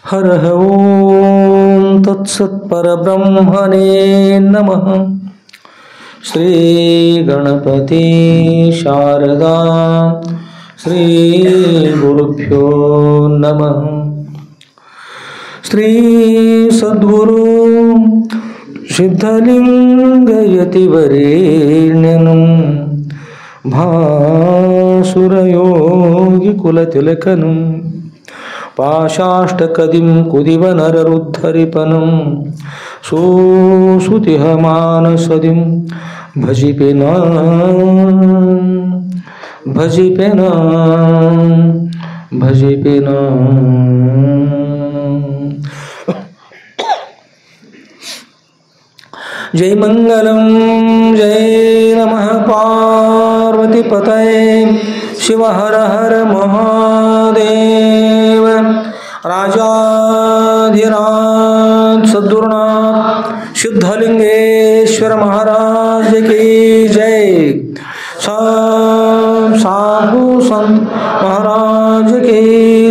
ಹರಃ ಓಂ ತತ್ಸತ್ ಪರಬ್ರಹ್ಮಣೇ ನಮಃ. ಶ್ರೀ ಗಣಪತಿ ಶಾರದಾ ಶ್ರೀ ಗುರುಭ್ಯೋ ನಮಃ. ಶ್ರೀ ಸದ್ಗುರು ಸಿದ್ಧಲಿಂಗಯತಿವರೇಣ್ಯಂ ಭಾಸುರಯೋಗಿ ಕುಲತಿಲಕನಂ ಪಾಶಾಷ್ಟಕದಿಂ ಕುದಿವ ನರರುದ್ಧರಿಪನಂ ಸೋಸುತಿಹ ಮಾನಸದಿಂ ಭಜಿಪೆನ ಭಜಿಪೆನ ಭಜಿಪೆನ. ಜೈ ಮಂಗಲಂ ಜೈ ನಮಃ ಪಾರ್ವತಿ ಪತಯೇ ಶಿವ ಹರ ಹರ ಮಹಾದೇವ. ರಾಜಾಧಿರಾಜ ಸದ್ಗುರುನಾಥ ಸಿದ್ಧಲಿಂಗೇಶ್ವರ ಮಹಾರಾಜ ಕಿ ಜೈ. ಸಾಧು ಸಂತ ಮಹಾರಾಜ ಕಿ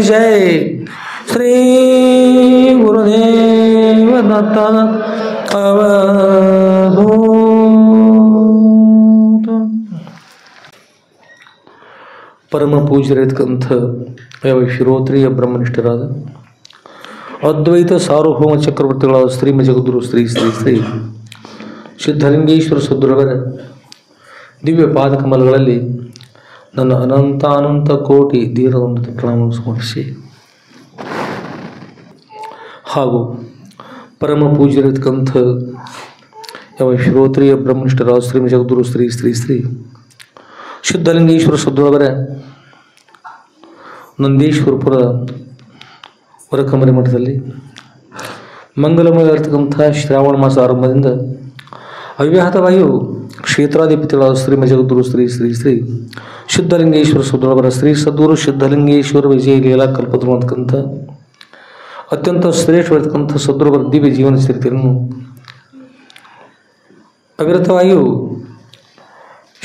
ಜೈ. ಶ್ರೀ ಗುರುದೇವ ದತ್ತ ಅವಧೂತ. ಪರಮ ಪೂಜ್ಯರಿರ್ತಕ್ಕಂಥ ಯಾವ ಶಿರೋತ್ರಿಯ ಬ್ರಹ್ಮನಿಷ್ಠರಾದ ಅದ್ವೈತ ಸಾರ್ವಭೌಮ ಚಕ್ರವರ್ತಿಗಳಾದ ಶ್ರೀಮ ಜಗದ್ಗುರು ಶ್ರೀ ಶ್ರೀ ಶ್ರೀ ಸಿದ್ಧಲಿಂಗೇಶ್ವರ ಸದ್ಗುರವರ ದಿವ್ಯ ಪಾದಕಮಲಗಳಲ್ಲಿ ನನ್ನ ಅನಂತ ಕೋಟಿ ದೀರ್ಘ ಪ್ರಣಾಮವನ್ನು ಸಮರ್ಪಿಸಿ, ಹಾಗೂ ಪರಮ ಪೂಜ್ಯರಿರ್ತಕ್ಕಂಥ ಯಾವ ಶಿರೋತ್ರಿಯ ಬ್ರಹ್ಮನಿಷ್ಠರಾದ ಶ್ರೀಮ ಜಗದ್ಗುರು ಶ್ರೀ ಶ್ರೀ ಶ್ರೀ ಸಿದ್ಧಲಿಂಗೇಶ್ವರ ಸದ್ಗುರವರ ನಂದೀಶ್ವರಪುರ ವರಕಮರಿ ಮಠದಲ್ಲಿ ಮಂಗಲಮಯವಾಗಿರ್ತಕ್ಕಂಥ ಶ್ರಾವಣ ಮಾಸ ಆರಂಭದಿಂದ ಅವ್ಯಾಹತವಾಗಿಯೂ ಕ್ಷೇತ್ರಾಧಿಪತಿಗಳಾದ ಶ್ರೀಮ ಜಗದ್ಗುರು ಶ್ರೀ ಶ್ರೀ ಶ್ರೀ ಸಿದ್ಧಲಿಂಗೇಶ್ವರ ಸದ್ಗುರವರ ಶ್ರೀ ಸದ್ಗುರು ಸಿದ್ಧಲಿಂಗೇಶ್ವರ ವಿಜಯ ಲೀಲಾ ಕಲ್ಪತರು ಅಂತಕ್ಕಂಥ ಅತ್ಯಂತ ಶ್ರೇಷ್ಠವಾಗಿರ್ತಕ್ಕಂಥ ಸದ್ಗುರುವರ ದಿವ್ಯ ಜೀವನ ಚರಿತ್ರೆಯನ್ನು ಅವಿರತವಾಗಿಯೂ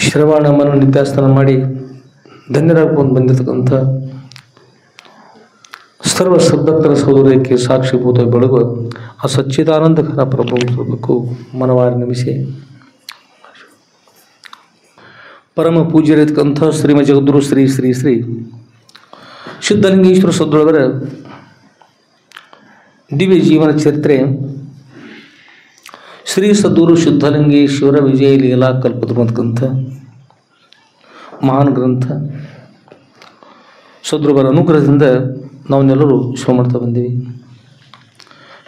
ಶ್ರವಣ ಮನ ನಿತ್ಯಾಸನ ಮಾಡಿ ಧನ್ಯರಾಗ್ಕೊಂಡು ಬಂದಿರತಕ್ಕಂಥ ಸರ್ವ ಸದ್ಭಕ್ತರ ಸೌಂದರ್ಯಕ್ಕೆ ಸಾಕ್ಷಿಭೂತ ಬೆಳಗುವ ಆ ಸಚ್ಚಿದಾನಂದಕರ ಪ್ರಭು ಮನವಾರಿ ನಮಿಸಿ, ಪರಮ ಪೂಜ್ಯರಿರ್ತಕ್ಕಂಥ ಶ್ರೀಮ ಜಗದ್ಗುರು ಶ್ರೀ ಶ್ರೀ ಶ್ರೀ ಸಿದ್ಧಲಿಂಗೇಶ್ವರ ಸದ್ಗುರವರ ದಿವ್ಯ ಜೀವನ ಚರಿತ್ರೆ ಶ್ರೀ ಸದ್ಗುರು ಸಿದ್ಧಲಿಂಗೇಶ್ವರ ವಿಜಯ ಲೀಲಾ ಕಲ್ಪತರು ಅಂತಕ್ಕಂಥ ಮಹಾನ್ ಗ್ರಂಥ ಸದ್ಗುರುವರ ಅನುಗ್ರಹದಿಂದ ನಾವನ್ನೆಲ್ಲರೂ ಶ್ರವಣ ಮಾಡ್ತಾ ಬಂದೀವಿ.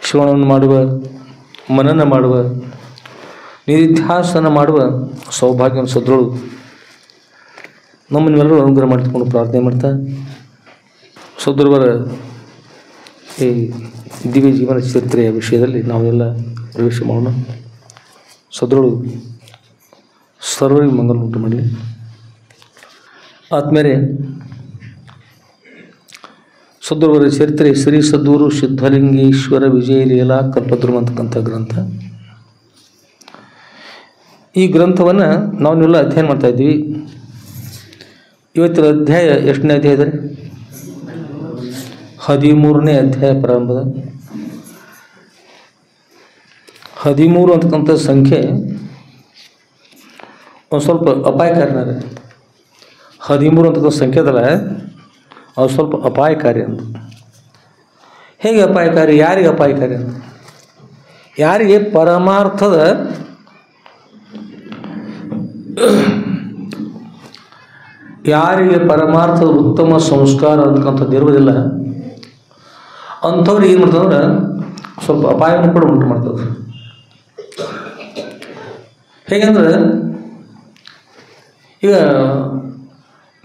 ಶ್ರವಣವನ್ನು ಮಾಡುವ, ಮನನ ಮಾಡುವ, ನಿಧಿಧ್ಯಾಸನ ಮಾಡುವ ಸೌಭಾಗ್ಯವನ್ನು ಸದ್ಗುರು ನಮ್ಮನ್ನೆಲ್ಲರೂ ಅನುಗ್ರಹ ಮಾಡಿಕೊಂಡು ಪ್ರಾರ್ಥನೆ ಮಾಡ್ತಾ ಸದ್ಗುರುವರ ಈ ದಿವ್ಯ ಜೀವನ ಚರಿತ್ರೆಯ ವಿಷಯದಲ್ಲಿ ನಾವೆಲ್ಲ ಪ್ರವೇಶ ಮಾಡೋಣ. ಸದ್ಗುರು ಸರ್ವರಿಗೆ ಮಂಗಲ ಉಂಟು ಮಾಡಲಿ. ಆದ್ಮೇಲೆ ಸದ್ಗುರುವರ ಚರಿತ್ರೆ ಶ್ರೀ ಸದ್ಗುರು ಸಿದ್ಧಲಿಂಗೇಶ್ವರ ವಿಜಯ ಲೀಲಾ ಕಲ್ಪತರು ಅಂತಕ್ಕಂಥ ಗ್ರಂಥ. ಈ ಗ್ರಂಥವನ್ನು ನಾವೆಲ್ಲ ಅಧ್ಯಯನ ಮಾಡ್ತಾ ಇದ್ದೀವಿ. ಇವತ್ತಿನ ಅಧ್ಯಾಯ ಎಷ್ಟನೇ ಅಧ್ಯಾಯ ಇದೆ? 13ನೇ ಅಧ್ಯಾಯ ಪ್ರಾರಂಭದ 13 ಅಂತಕ್ಕಂಥ ಸಂಖ್ಯೆ ಒಂದು ಸ್ವಲ್ಪ ಅಪಾಯಕಾರಿನಾರೆ. 13 ಅಂತಕ್ಕಂಥ ಸಂಖ್ಯೆ ಅದಲ್ಲ, ಅದು ಸ್ವಲ್ಪ ಅಪಾಯಕಾರಿ ಅಂತ. ಹೇಗೆ ಅಪಾಯಕಾರಿ? ಯಾರಿಗೆ ಅಪಾಯಕಾರಿ ಅಂತ? ಯಾರಿಗೆ ಪರಮಾರ್ಥದ ಉತ್ತಮ ಸಂಸ್ಕಾರ ಅಂತಕ್ಕಂಥದ್ದು ಇರುವುದಿಲ್ಲ, ಅಂಥವ್ರಿಗೆ ಏನು ಮಾಡ್ತದಂದ್ರೆ ಸ್ವಲ್ಪ ಅಪಾಯವನ್ನು ಕೂಡ ಉಂಟು ಮಾಡ್ತದೆ. ಹೇಗೆಂದ್ರೆ ಈಗ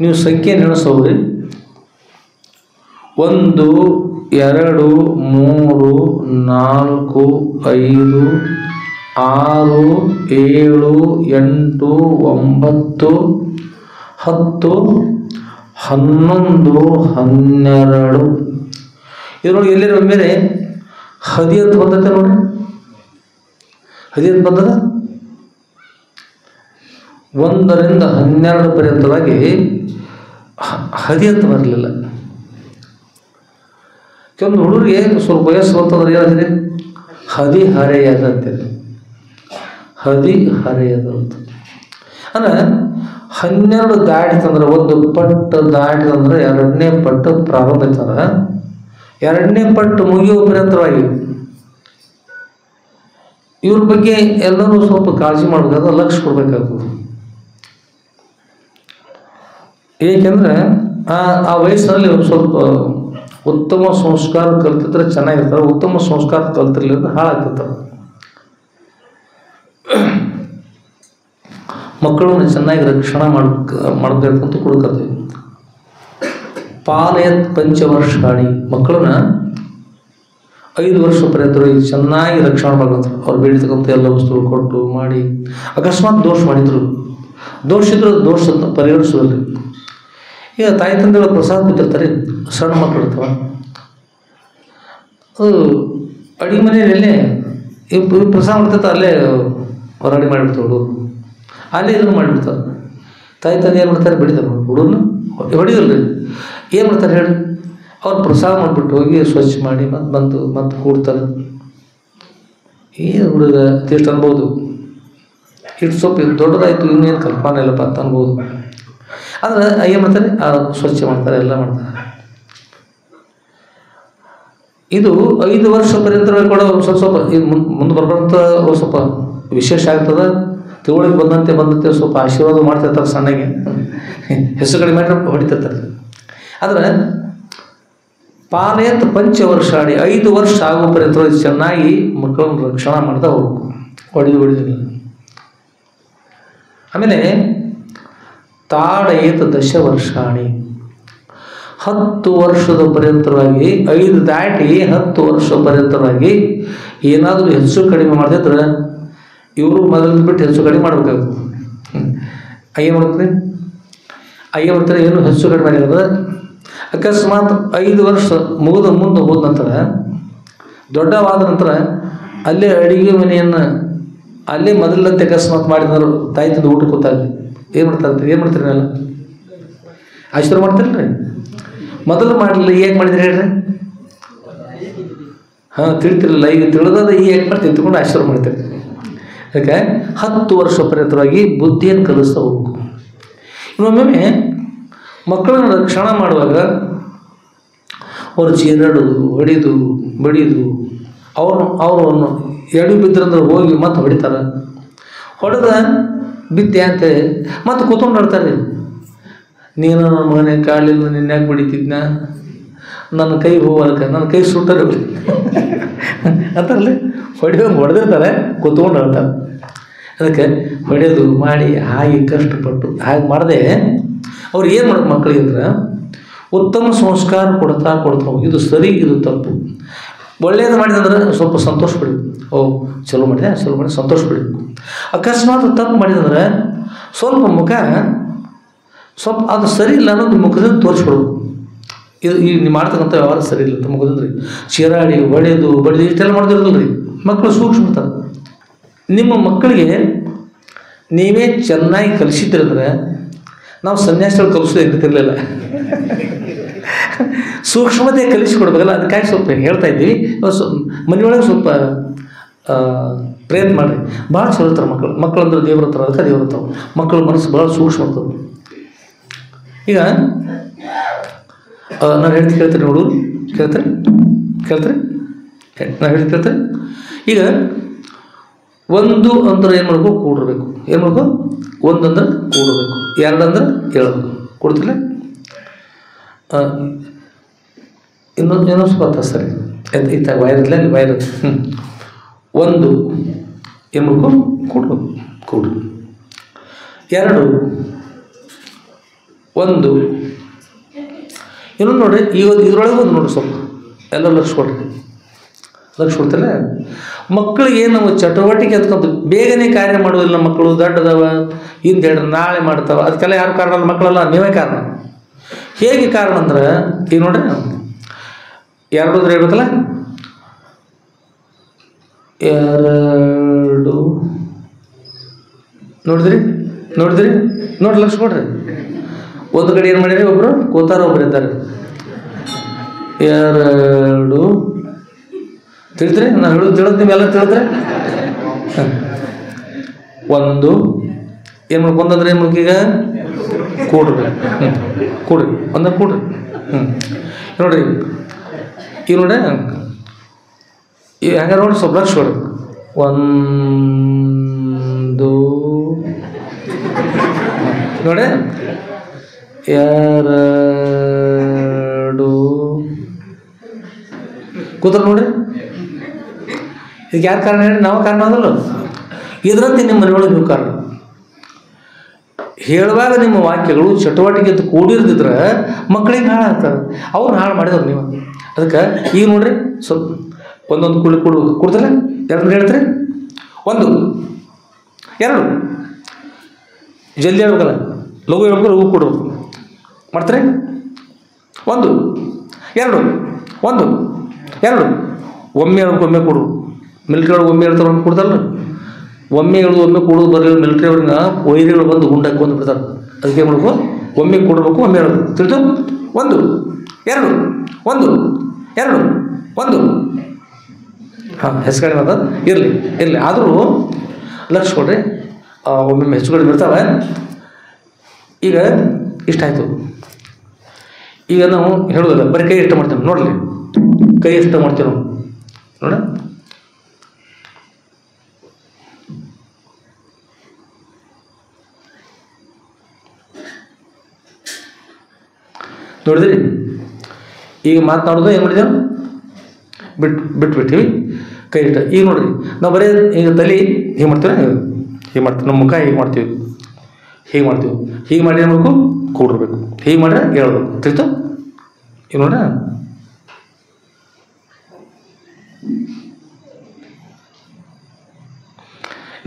ನೀವು ಸಂಖ್ಯೆ ನೆನೆಸೋರಿ 1 2 3 4 5 6 7 8 9 10 11 12 ಇದರೊಳಗೆ ಎಲ್ಲಿರೋ ಮೇಲೆ 10 ಬಂದತೆ ನೋಡ್ರಿ. 10 ಬಂದದ 1 ರಿಂದ 12 ಪರ್ಯಂತವಾಗಿ 10 ಬರಲಿಲ್ಲ. ಕೆಲವೊಂದು ಹುಡುಗರಿಗೆ ಸ್ವಲ್ಪ ವಯಸ್ಸು ಬಂತಂದ್ರೆ ಏನಾಗಿದೆ, ಹದಿಹರೆಯದ ಅಂತೇಳಿ, ಹದಿಹರೆಯದ ಅಂತ ಅಂದರೆ 12 ದಾಟಿತಂದ್ರೆ, ಒಂದು ಪಟ್ಟು ದಾಟಿತಂದ್ರೆ 2ನೇ ಪಟ್ಟು ಪ್ರಾರಂಭ ಆಯ್ತಂದ್ರೆ 2ನೇ ಪಟ್ಟು ಮುಗಿಯುವ ಪರ್ಯಂತವಾಗಿ ಇವ್ರ ಬಗ್ಗೆ ಎಲ್ಲರೂ ಸ್ವಲ್ಪ ಕಾಳಜಿ ಮಾಡಬೇಕಾದ್ರೆ ಲಕ್ಷ್ಯ ಕೊಡ್ಬೇಕಾಗ್ತದೆ. ಏಕೆಂದರೆ ಆ ವಯಸ್ಸಿನಲ್ಲಿ ಅವ್ರು ಸ್ವಲ್ಪ ಉತ್ತಮ ಸಂಸ್ಕಾರ ಕಲ್ತಿದ್ರೆ ಚೆನ್ನಾಗಿರ್ತಾರೆ, ಉತ್ತಮ ಸಂಸ್ಕಾರ ಕಲ್ತಿರ್ಲಿಲ್ಲ ಹಾಳಾಗ್ತಿರ್ತಾರೆ. ಮಕ್ಕಳನ್ನು ಚೆನ್ನಾಗಿ ರಕ್ಷಣೆ ಮಾಡಬೇಕಂತ ಕೊಡ್ತಾರೆ. ಪಾಲಯತ್ ಪಂಚವರ್ಷಾಣಿ, ಮಕ್ಕಳನ್ನ 5 ವರ್ಷ ಪರ್ಯಂತ ಚೆನ್ನಾಗಿ ರಕ್ಷಣೆ ಮಾಡ್ಕೊಂತ ಅವ್ರು ಬೇಡಿತಕ್ಕಂಥ ಎಲ್ಲ ವಸ್ತುಗಳು ಕೊಟ್ಟು ಮಾಡಿ. ಅಕಸ್ಮಾತ್ ದೋಷ ಮಾಡಿದ್ರು, ದೋಷ ಪರಿಹರಿಸೋದ್ರಿ. ಈಗ ತಾಯಿ ತಂದೆಗಳ ಪ್ರಸಾದ ಕೂತಿರ್ತಾರೆ, ಸಣ್ಣ ಮಕ್ಕಳು ಇರ್ತಾವ, ಅದು ಅಡುಗೆ ಮನೆಯಲ್ಲೇ ಪ್ರಸಾದ ಮಾಡ್ತಿರ್ತಾರೆ, ಅಲ್ಲೇ ಹೊರಗಡೆ ಮಾಡಿಬಿಡ್ತಾವೆ, ಅಲ್ಲೇ ಇದನ್ನು ಮಾಡಿಬಿಡ್ತಾರೆ. ತಾಯಿ ತಂದೆ ಏನು ಮಾಡ್ತಾರೆ, ಬಿಡಿತಾರೆ ಹುಡುಗರು ಹೊಡಿದಲ್ರಿ. ಏನು ಮಾಡ್ತಾರೆ ಹೇಳಿ, ಅವ್ರು ಪ್ರಸಾದ ಮಾಡಿಬಿಟ್ಟು ಹೋಗಿ ಸ್ವಚ್ಛ ಮಾಡಿ ಮತ್ತೆ ಕೂಡ್ತಾರೆ. ಏನು ಹುಡುಗ ಎಷ್ಟು ಅನ್ಬೋದು, ಇಷ್ಟು ಸ್ವಲ್ಪ ದೊಡ್ಡದಾಯಿತು, ಇನ್ನೇನು ಕಲ್ಪನೆ ಇಲ್ಲಪ್ಪ ಅಂತ ಅನ್ಬೋದು. ಆದರೆ ಏನು ಮಾಡ್ತಾರೆ, ಸ್ವಚ್ಛ ಮಾಡ್ತಾರೆ, ಎಲ್ಲ ಮಾಡ್ತಾರೆ. ಇದು 5 ವರ್ಷ ಪರ್ಯಂತ ಕೂಡ ಸ್ವಲ್ಪ ಮುಂದೆ ಬರ್ಬಂತ ಸ್ವಲ್ಪ ವಿಶೇಷ ಆಗ್ತದೆ. ತಿಳುವಳಿಕೆ ಬಂದಂತೆ ಸ್ವಲ್ಪ ಆಶೀರ್ವಾದ ಮಾಡ್ತಿರ್ತಾರೆ, ಸಣ್ಣಗೆ ಹೆಸರು ಕಡಿಮೆ ಮಾಡಿ ಹೊಡಿತಿರ್ತಾರೆ. ಆದರೆ ಪಾಲಯತ್ ಪಂಚವರ್ಷಾಣಿ, 5 ವರ್ಷ ಆಗೋ ಪರ್ಯಂತ ಚೆನ್ನಾಗಿ ಮಕ್ಕಳನ್ನು ರಕ್ಷಣೆ ಮಾಡ್ತಾ ಹೋಗ್ಬೇಕು, ಹೊಡಿದಿಲ್ಲ. ಆಮೇಲೆ ತಾಡಯೇತ 10 ವರ್ಷಾಣಿ, 10 ವರ್ಷದ ಪರ್ಯಂತವಾಗಿ, 5 ದಾಟಿ 10 ವರ್ಷ ಪರ್ಯಂತವಾಗಿ ಏನಾದರೂ ಹೆಚ್ಚು ಕಡಿಮೆ ಮಾಡ್ತಿದ್ರೆ ಇವರು ಮೊದಲು ಬಿಟ್ಟು ಹೆಚ್ಚು ಕಡಿಮೆ ಮಾಡ್ಬೇಕಾಗ್ತದೆ. ಏನು ಮಾಡ್ತಾರೆ, ಏನು ಹೆಚ್ಚು ಕಡಿಮೆ ಮಾಡಿದ್ರೆ ಅಕಸ್ಮಾತ್ 5 ವರ್ಷ ಮುಗಿದ ಮುಂದೆ ಹೋದ ನಂತರ, ದೊಡ್ಡವಾದ ನಂತರ ಅಲ್ಲೇ ಅಡಿಗೆ ಮನೆಯನ್ನು ಅಲ್ಲೇ ಮೊದಲಂತೆ ಅಕಸ್ಮಾತ್ ಮಾಡಿದ್ರು ತಾಯಿ ತಂದು ಊಟ ಕೂತಾಗಲಿ ಏನು ಮಾಡ್ತಾರೆ ಎಲ್ಲ ಆಶೀರ್ವಾದ ಮಾಡ್ತಿರಲ್ರಿ. ಮೊದಲು ಮಾಡಲಿಲ್ಲ, ಹೇಗೆ ಮಾಡಿದ್ರಿ ಹೇಳ್ರಿ? ತಿಳಿತಿರಲಿಲ್ಲ, ಈಗ ತಿಳಿದಾದ ಈಗ ಹೇಗೆ ಮಾಡ್ತೀವಿ ತಿಳ್ಕೊಂಡು ಆಶೀರ್ವಾದ ಮಾಡ್ತೀರಿ. ಅದಕ್ಕೆ 10 ವರ್ಷ ಪರ್ಯಂತವಾಗಿ ಬುದ್ಧಿಯನ್ನು ಕಲಿಸ್ತಾ ಹೋಗ್ಬೇಕು. ಇನ್ನೊಮ್ಮೆ ಮಕ್ಕಳನ್ನು ರಕ್ಷಣೆ ಮಾಡುವಾಗ ಅವ್ರು ಚೀರಾಡೋದು, ಹೊಡಿದು ಬಡಿದು, ಅವ್ರನ್ನು ಎಡಿ ಬಿದ್ರಂದ್ರೆ ಹೋಗಿ ಮತ್ತೆ ಹೊಡಿತಾರೆ. ಹೊಡೆದ ಬಿದ್ದೆ ಅಂತೇಳಿ ಮತ್ತೆ ಕೂತ್ಕೊಂಡು ಆಡ್ತಾರೆ. ನೀನು ನನ್ನ ಮಗನೇ ಕಾಲಿಲ್ಲ, ನಿನ್ಯಾಕೆ ಬಿಡಿತಿದ್ನ, ನನ್ನ ಕೈ ಹೋಗಕ್ಕೆ, ನನ್ನ ಕೈ ಸುಟ್ಟರೆ ಅಂತಾರಲ್ಲಿ ಹೊಡೆದಿರ್ತಾರೆ, ಕೂತ್ಕೊಂಡು ಆಡ್ತಾರೆ. ಅದಕ್ಕೆ ಹೊಡೆದು ಮಾಡಿ ಹಾಗೆ ಕಷ್ಟಪಟ್ಟು ಹಾಗೆ ಮಾಡದೆ ಅವ್ರು ಏನು ಮಾಡೋದು ಮಕ್ಕಳಿಗೆ ಅಂದ್ರೆ ಉತ್ತಮ ಸಂಸ್ಕಾರ ಕೊಡ್ತಾ ಹೋಗಿ ಇದು ಸರಿ ಇದು ತಪ್ಪು. ಒಳ್ಳೆಯದು ಮಾಡಿದಂದ್ರೆ ಸ್ವಲ್ಪ ಸಂತೋಷ ಪಡಬೇಕು, ಚಲೋ ಮಾಡಿದೆ ಸಂತೋಷ ಪಡಬೇಕು. ಅಕಸ್ಮಾತ್ ತಪ್ಪು ಮಾಡಿದಂದ್ರೆ ಸ್ವಲ್ಪ ಮುಖ ಸ್ವಲ್ಪ ಅದು ಸರಿ ಇಲ್ಲ ಅನ್ನೋದು ಮುಖದಿಂದ ತೋರಿಸ್ಬಿಡ್ಬೇಕು. ಇದು ಈಗ ನೀವು ಮಾಡ್ತಕ್ಕಂಥ ವ್ಯವಹಾರ ಸರಿ ಇಲ್ಲ ಅಂತ ಮುಖದಿಂದ ಚೀರಾಡಿ ಹೊಡೆದು ಬಡಿದು ಇಷ್ಟೆಲ್ಲ ಮಾಡ್ದಿರೋದಿಲ್ಲ ರೀ. ಮಕ್ಕಳು ಸೂಕ್ಷ್ಮತಾರೆ. ನಿಮ್ಮ ಮಕ್ಕಳಿಗೆ ನೀವೇ ಚೆನ್ನಾಗಿ ಕಲಿಸಿದ್ರಂದ್ರೆ ನಾವು ಸನ್ಯಾಸಿಗಳು ಕಲಿಸೋದು ಇರ್ತಿರ್ಲಿಲ್ಲ. ಸೂಕ್ಷ್ಮತೆ ಕಲಿಸಿಕೊಡ್ಬೇಕಲ್ಲ, ಅದಕ್ಕಾಗಿ ಸ್ವಲ್ಪ ಹೇಳ್ತಾ ಇದ್ದೀವಿ. ಮನೆಯೊಳಗೆ ಸ್ವಲ್ಪ ಪ್ರಯತ್ನ ಮಾಡಿರಿ. ಭಾಳ ಚಲೋ ಇರ್ತಾರೆ ಮಕ್ಕಳು ಅಂದ್ರೆ ದೇವ್ರ ಹತ್ರ, ಅದಕ್ಕೆ ದೇವ್ರ ಹತ್ರ ಮಕ್ಕಳ ಮನಸ್ಸು ಭಾಳ ಸೂಕ್ಷ್ಮ ಇರ್ತದೆ. ಈಗ ನಾನು ಹೇಳ್ತೀನಿ ಕೇಳ್ತೀನಿ ನೋಡು, ಕೇಳ್ತಾರೆ ನಾನು ಹೇಳಿ ಕೇಳ್ತಾರೆ. ಈಗ 1 ಅಂದ್ರೆ ಏನು ಮಾಡಬೇಕು, ಕೂಡಿರ್ಬೇಕು. ಏನು ಮಾಡಬೇಕು, 1 ಅಂದ್ರೆ ಕೂಡಬೇಕು, 2 ಅಂದ್ರೆ ಹೇಳ್ಬೇಕು. ಕೊಡ್ತಿಲ್ಲ ಇನ್ನೊಂದು ಸ್ವಲ್ಪ ಸರಿ ಇತ್ತಾಗ ವೈರಲ್ಲ, ಅಲ್ಲಿ ವೈರ್ 1 ಏನು ಮಾಡಬೇಕು, ಕೂಡು 2 1 ಇನ್ನೊಂದು ನೋಡ್ರಿ. ಈಗ ಇದ್ರೊಳಗೆ ಒಂದು ನೋಡ್ರಿ, ಸ್ವಲ್ಪ ಎಲ್ಲ ಲಕ್ಷ ಕೊಡ್ತಿಲ್ಲ. ಮಕ್ಕಳಿಗೆ ನಾವು ಚಟುವಟಿಕೆ ಎತ್ಕೊಂಡು ಬೇಗನೆ ಕಾರ್ಯ ಮಾಡೋದಿಲ್ಲ. ಮಕ್ಕಳು ದೊಡ್ಡದವ, ಹಿಂದೆ ನಾಳೆ ಮಾಡ್ತಾವ, ಅದಕ್ಕೆಲ್ಲ ಯಾರು ಕಾರಣ ಅಲ್ಲ, ಮಕ್ಕಳೆಲ್ಲ ನೀವೇ ಕಾರಣ. ಹೇಗೆ ಕಾರಣ ಅಂದ್ರೆ ಈಗ ನೋಡ್ರಿ, 2 ಅಂದ್ರೆ ಹೇಳ್ಬೇಕಲ್ಲ, 2 ನೋಡಿದ್ರಿ ನೋಡಿ ಲಕ್ಷ ಕೊಡ್ರಿ. ಒಂದು ಕಡೆ ಏನು ಮಾಡಿರಿ, ಒಬ್ಬರು ಕೂತಾರ, ಒಬ್ಬರು ಇದ್ದಾರೆ. ಎರಡು ತಿಳಿದ್ರಿ, ನಾನು ಹೇಳೋದು ತಿಳಿದ್ ನೀವೆಲ್ಲ ತಿಳಿದ್ರೆ ಒಂದು ಏನು ಮಾಡ್ಬೇಕು, ಒಂದಂದ್ರೆ ಏನು ಮಾಡ್ಬೇಕು, ಈಗ ಕೂಡ್ರಿ. ಕೂಡ್ರಿ ಒಂದ ಕೂಡ್ರಿ. ನೋಡ್ರಿ ಈಗ ನೋಡ್ರಿ ಹಂಗಾರೆ ನೋಡಿ ಸ್ವಲ್ಪ ಲಕ್ಷ ಕೊಡ್ರಿ. ಒಂದು ನೋಡಿ, ಎರಡು ಕೂತ್ರ ನೋಡ್ರಿ. ಇದಕ್ಕೆ ಯಾರು ಕಾರಣ ಹೇಳಿ? ನಾವು ಕಾರಣ ಅದಲ್ಲ. ಇದರಂತೆ ನಿಮ್ಮ ಮನೆಯೊಳಗೆ ನೀವು ಕಾರಣ. ಹೇಳುವಾಗ ನಿಮ್ಮ ವಾಕ್ಯಗಳು ಚಟುವಟಿಕೆ ಕೂಡಿರ್ದಿದ್ರೆ ಮಕ್ಕಳಿಗೆ ಹಾಳಾಗ್ತಾರೆ. ಅವ್ರು ಹಾಳು ಮಾಡಿದವ್ರು ನೀವು. ಅದಕ್ಕೆ ಈಗ ನೋಡ್ರಿ ಸ್ವಲ್ಪ ಒಂದೊಂದು ಕೊಡ್ತಲ್ಲ. ಎರಡು ಹೇಳ್ತೀರಿ? ಒಂದು ಎರಡು ಜಲ್ದಿ ಹೇಳ್ಬೇಕಲ್ಲ, ಲಘು ಹೇಳ್ಬೇಕು, ಲಘು ಕೊಡ್ಬೇಕು. ಮಾಡ್ತೀರಿ? ಒಂದು ಎರಡು, ಒಂದು ಎರಡು, ಒಮ್ಮೆ ಹೇಳ್ಬೇಕು, ಒಮ್ಮೆ ಕೊಡು. ಮಿಲ್ಟ್ರಿ ಒಳಗೆ ಒಮ್ಮೆ ಹೇಳ್ತಾರೆ, ಒಮ್ಮೆ ಕೊಡ್ತಾರಲ್ಲ. ಒಮ್ಮೆ ಹೇಳೋದು ಒಮ್ಮೆ ಕೊಡೋದು ಬರಲಿಲ್ಲ ಮಿಲ್ಟ್ರಿ ಅವ್ರಿಗೆ ವೈರಿಗಳು ಬಂದು ಗುಂಡಾಕಿ ಬಂದು ಬಿಡ್ತಾರೆ. ಅದಕ್ಕೆ ಏನು ಮಾಡ್ಬೇಕು? ಒಮ್ಮೆ ಕೊಡಬೇಕು, ಒಮ್ಮೆ ಹೇಳಬೇಕು. ತಿಳಿದು? ಒಂದು ಎರಡು, ಒಂದು ಎರಡು, ಒಂದು. ಹಾಂ, ಹೆಚ್ಚು ಕಡಿಮೆ ಅದ ಇರಲಿ ಇರಲಿ, ಆದರೂ ಲಕ್ಷ ಕೊಡ್ರಿ. ಒಮ್ಮೊಮ್ಮೆ ಹೆಚ್ಚು ಕಡಿಮೆ ಇರ್ತಾವೆ. ಈಗ ಇಷ್ಟಾಯಿತು. ಈಗ ನಾವು ಹೇಳೋದಿಲ್ಲ, ಬರೀ ಕೈ ಇಷ್ಟ ಮಾಡ್ತೇವೆ. ನೋಡಲಿ, ಕೈ ಇಷ್ಟ ಮಾಡ್ತೇವೆ ನಾವು. ನೋಡ, ನೋಡಿದ್ರಿ? ಈಗ ಮಾತನಾಡೋದು ಏನು ಮಾಡಿದೆವು? ಬಿಟ್ಬಿಟ್ಟಿವಿ. ಕೈ ಇಷ್ಟ. ಈಗ ನೋಡ್ರಿ, ನಾವು ಬರೀ ಈಗ ತಲೆ ಹೀಗೆ ಮಾಡ್ತೀವಿ, ಹೀಗೆ ಮಾಡ್ತೀವಿ. ನಮ್ಮ ಮುಖ ಹೀಗೆ ಮಾಡ್ತೀವಿ, ಹೀಗೆ ಮಾಡ್ತೀವಿ. ಹೀಗೆ ಮಾಡಿ ಏನು ಮಾಡಬೇಕು? ಕೂಡಿರ್ಬೇಕು. ಹೀಗೆ ಮಾಡ್ರೆ ಹೇಳ್ಬೇಕು. ತಿಳಿತು? ಈಗ ನೋಡ್ರ,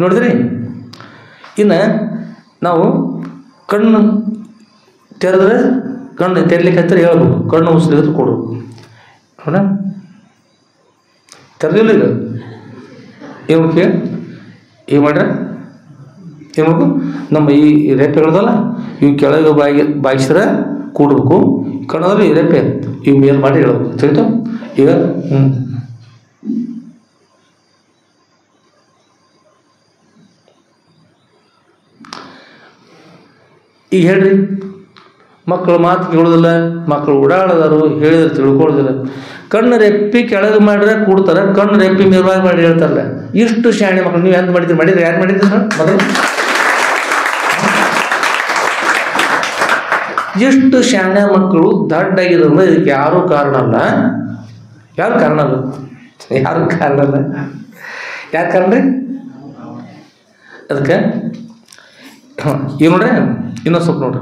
ನೋಡಿದ್ರಿ? ಇನ್ನು ನಾವು ಕಣ್ಣು ತೆರೆದ್ರೆ, ಕಣ್ಣು ತೆರಲಿಕ್ಕೆ ಹತ್ತಿರ ಹೇಳ್ಬೇಕು, ಕಣ್ಣು ಉಸಿರಿದ್ರೆ ಕೊಡ್ಬೇಕು. ಹೌದಾ? ತೆರೆದಿಲ್ಲ. ಈಗ ಏನು ಮಾಡ್ತೀವಿ? ಈಗ ಮಾಡ್ರೆ ಏನು ಮಾಡ್ಬೇಕು? ನಮ್ಮ ಈ ರೇಪೆಗಳದಲ್ಲ, ಇವು ಕೆಳಗೆ ಬಾಯಿಸಿದ್ರೆ ಕೂಡಬೇಕು. ಕಣ್ಣದಲ್ಲಿ ಈ ರೇಪೆ ಇವು ಮೇಲ್ ಮಾಡಿ ಹೇಳ್ಬೇಕು. ತಿಳಿತು? ಈಗ ಈಗ ಹೇಳ್ರಿ, ಮಕ್ಕಳು ಮಾತು ಕೇಳೋದಿಲ್ಲ, ಮಕ್ಕಳು ಓಡಾಡೋದಾರು, ಹೇಳಿದ್ರೆ ತಿಳ್ಕೊಳ್ಳೋದಿಲ್ಲ. ಕಣ್ಣು ರೆಪ್ಪಿ ಕೆಳಗೆ ಮಾಡಿದ್ರೆ ಕೂಡ್ತಾರೆ, ಕಣ್ಣು ರೆಪ್ಪಿ ಮೇಲ್ವಾಗಿ ಮಾಡಿ ಹೇಳ್ತಾರಲ್ಲ. ಇಷ್ಟು ಶಾಣೆ ಮಕ್ಕಳು ನೀವು ಎಂತ ಮಾಡಿದ್ರಿ? ಮಾಡಿದ್ರೆ ಯಾರು ಮಾಡಿದ್ರಿ ಸರ್? ಮೊದಲು ಎಷ್ಟು ಶಾಣೆ ಮಕ್ಕಳು ದಡ್ಡಾಗಿದ್ರು ಅಂದ್ರೆ ಇದಕ್ಕೆ ಯಾರೂ ಕಾರಣ ಅಲ್ಲ. ಯಾರು ಕಾರಣ ಅಲ್ಲ? ಯಾರು ಕಾರಣ ಅಲ್ಲ? ಯಾರು ಕಾರಣ ರೀ? ಅದಕ್ಕೆ ಈಗ ನೋಡ್ರಿ, ಇನ್ನೊಂದು ಸ್ವಲ್ಪ ನೋಡ್ರಿ.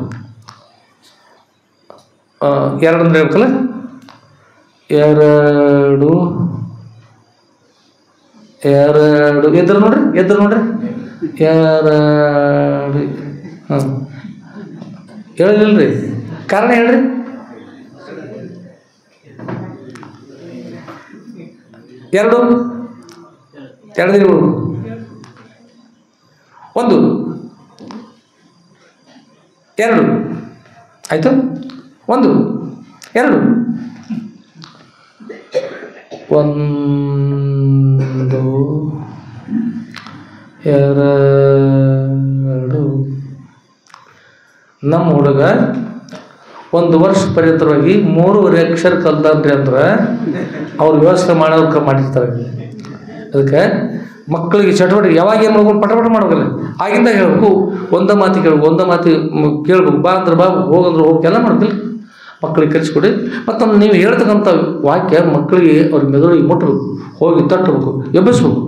ಎರಡು ಅಂದ್ರೆ ಹೇಳ್ಬೇಕಲ್ಲ, ಎರಡು ಎರಡು ಎದ್ರು ನೋಡ್ರಿ, ಎದ್ರು ನೋಡ್ರಿ, ಎರಡು. ಹಾಂ, ಹೇಳಿಲ್ರಿ ಕಾರಣ ಹೇಳ್ರಿ. ಎರಡು ಎರಡು ದಿನ ಒಂದು ಎರಡು ಆಯಿತು. ಒಂದು ಎರಡು, ಒಂದು ಎರಡು. ನಮ್ಮ ಹುಡುಗ 1 ವರ್ಷ ಪರ್ಯಂತರವಾಗಿ 3 ಅಕ್ಷರ ಕಲ್ತಾನ್ರಿ ಅಂದ್ರೆ ಅವ್ರು ವ್ಯವಸ್ಥೆ ಮಾಡೋಕೆ ಮಾಡಿರ್ತಾರೆ. ಅದಕ್ಕೆ ಮಕ್ಕಳಿಗೆ ಚಟುವಟಿಕೆ ಯಾವಾಗ ಏನು ಮಾಡ್ಕೊಂಡು ಪಟ ಮಾಡ್ಬೇಕಲ್ಲ, ಆಗಿಂದ ಹೇಳ್ಬೇಕು. ಒಂದ ಮಾತು ಕೇಳ್ಬೇಕು, ಒಂದ ಮಾತು ಕೇಳ್ಬೇಕು. ಬಾ ಅಂದ್ರೆ ಬಾ, ಹೋಗಂದ್ರೆ ಹೋಗಿ, ಎಲ್ಲ ಮಾಡ್ಬೇಕಲ್ಲ. ಮಕ್ಕಳಿಗೆ ಕಲಿಸ್ಕೊಡಿ. ಮತ್ತು ನೀವು ಹೇಳ್ತಕ್ಕಂಥ ವಾಕ್ಯ ಮಕ್ಕಳಿಗೆ ಅವ್ರ ಮೆದುಳಿಗೆ ಮುಟ್ಟಬೇಕು, ಹೋಗಿ ತಟ್ಟಬೇಕು, ಎಬ್ಬಿಸ್ಬೇಕು,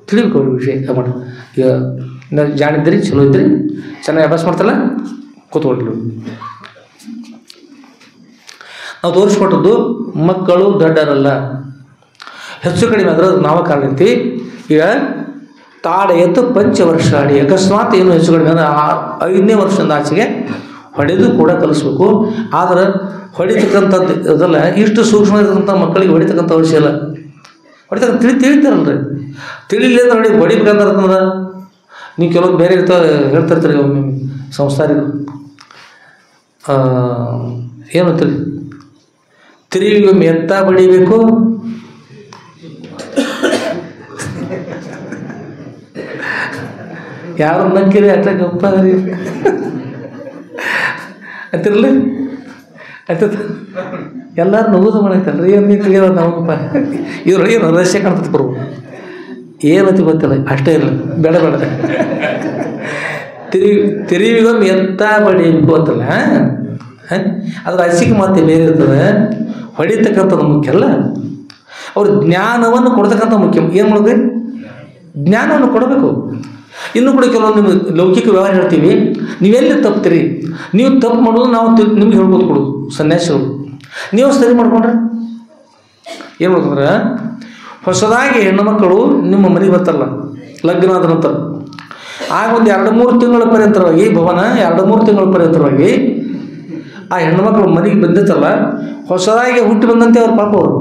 ತಿಳಿಬೇಕು ಅವ್ರ ವಿಷಯ ಮಾಡಿ. ಈಗ ಜಾಣಿದ್ರಿ, ಚಲೋ ಇದ್ರಿ, ಚೆನ್ನಾಗಿ ಅಭ್ಯಾಸ ಮಾಡ್ತಲ್ಲ, ಕೂತ್ಕೊಳ್ರಿ. ನಾವು ತೋರಿಸ್ಕೊಟ್ಟದ್ದು ಮಕ್ಕಳು ದಡ್ಡರಲ್ಲ, ಹೆಚ್ಚು ಕಡಿಮೆ ಅಂದ್ರೆ ನಾವು ಕಾರಣ ಐತಿ. ಈಗ ತಾಡ ಎತ್ತು ಪಂಚವರ್ಷ ಆಡಿ, ಅಕಸ್ಮಾತ್ ಏನು ಹೆಚ್ಚು ಕಡಿಮೆ ಅಂದರೆ 5ನೇ ವರ್ಷದಿಂದ ಆಚೆಗೆ ಹೊಡೆದು ಕೂಡ ಕಲಿಸ್ಬೇಕು. ಆದರೆ ಹೊಡಿತಕ್ಕಂಥದ್ದು ಅದಲ್ಲ, ಇಷ್ಟು ಸೂಕ್ಷ್ಮ ಇರತಕ್ಕಂಥ ಮಕ್ಕಳಿಗೆ ಹೊಡಿತಕ್ಕಂಥ ವಿಷಯ ಇಲ್ಲ. ಹೊಡಿತಕ್ಕಂಥ ತಿಳಿತಾರಲ್ರಿ, ತಿಳಿಲಿ ಅಂದ್ರೆ ಹೊಡಿ ಹೊಡಿಬೇಕಂದ್ರೆ ನೀವು ಕೆಲವೊಂದು ಬೇರೆ ಹೇಳ್ತಿರ್ತೀರಿ. ಒಮ್ಮೆ ಸಂಸ್ಥಾರಿಗಳು ಏನು ತಿರುವಿಗೊಮ್ಮೆ ಎತ್ತ ಬಡಿಬೇಕು, ಯಾರು ನಕ್ಕಿರಿ ಅಟ್ಟ ಗಪ್ಪಾದ್ರಿ ಅಂತಿರ್ಲಿ ಆಯ್ತ. ಎಲ್ಲರೂ ನಗುದು ಮಾಡತ್ತಲ್ರಿ, ಏನು ತಿಳಿಯೋದು ನಾವಪ್ಪ ಇದ್ರೊಳಗೆ ಏನು ರಹಸ್ಯ ಕಾಣ್ತದೆ ಬರು, ಏನತಿ ಗೊತ್ತಿಲ್ಲ, ಅಷ್ಟೇ ಇಲ್ಲ, ಬೇಡ ಬೇಡ. ತಿರುವಿಗೊಮ್ಮೆ ಎತ್ತ ಬಡಿಬೇಕು ಅಂತಲ್ಲ, ಅದ್ರ ಹಸಿಗೆ ಮತ್ತೆ ಬೇರೆ ಇರ್ತದೆ. ಹೊಡಿತಕ್ಕಂಥದ್ದು ಮುಖ್ಯ ಅಲ್ಲ, ಅವ್ರ ಜ್ಞಾನವನ್ನು ಕೊಡ್ತಕ್ಕಂಥ ಮುಖ್ಯ. ಏನು ಮಾಡೋದು? ಜ್ಞಾನವನ್ನು ಕೊಡಬೇಕು. ಇನ್ನೂ ಕೂಡ ಕೆಲವೊಂದು ನಿಮ್ಗೆ ಲೌಕಿಕ ವ್ಯವಹಾರ ಹೇಳ್ತೀವಿ, ನೀವೆಲ್ಲಿ ತಪ್ತೀರಿ, ನೀವು ತಪ್ಪು ಮಾಡೋದು ನಾವು ನಿಮ್ಗೆ ಹೇಳ್ಬೋದು ಕೊಡೋದು ಸನ್ಯಾಸಿಗಳು. ನೀವು ಸರಿ ಮಾಡ್ಕೊಂಡ್ರೆ ಏನು ಮಾಡ್ಕೊಂಡ್ರೆ, ಹೊಸದಾಗಿ ಹೆಣ್ಣು ಮಕ್ಕಳು ನಿಮ್ಮ ಮನೆಗೆ ಬರ್ತಾರಲ್ಲ ಲಗ್ನ ಆದ ನಂತರ, ಆಗ ಒಂದು 2-3 ತಿಂಗಳ ಪರ್ಯಂತರವಾಗಿ ಭವನ 2-3 ತಿಂಗಳ ಪರ್ಯಂತರವಾಗಿ ಆ ಹೆಣ್ಣುಮಕ್ಕಳು ಮನೆಗೆ ಬಂದಿತ್ತಲ್ಲ, ಹೊಸದಾಗಿ ಹುಟ್ಟಿ ಬಂದಂತೆ ಅವ್ರ ಪಾಪ ಅವರು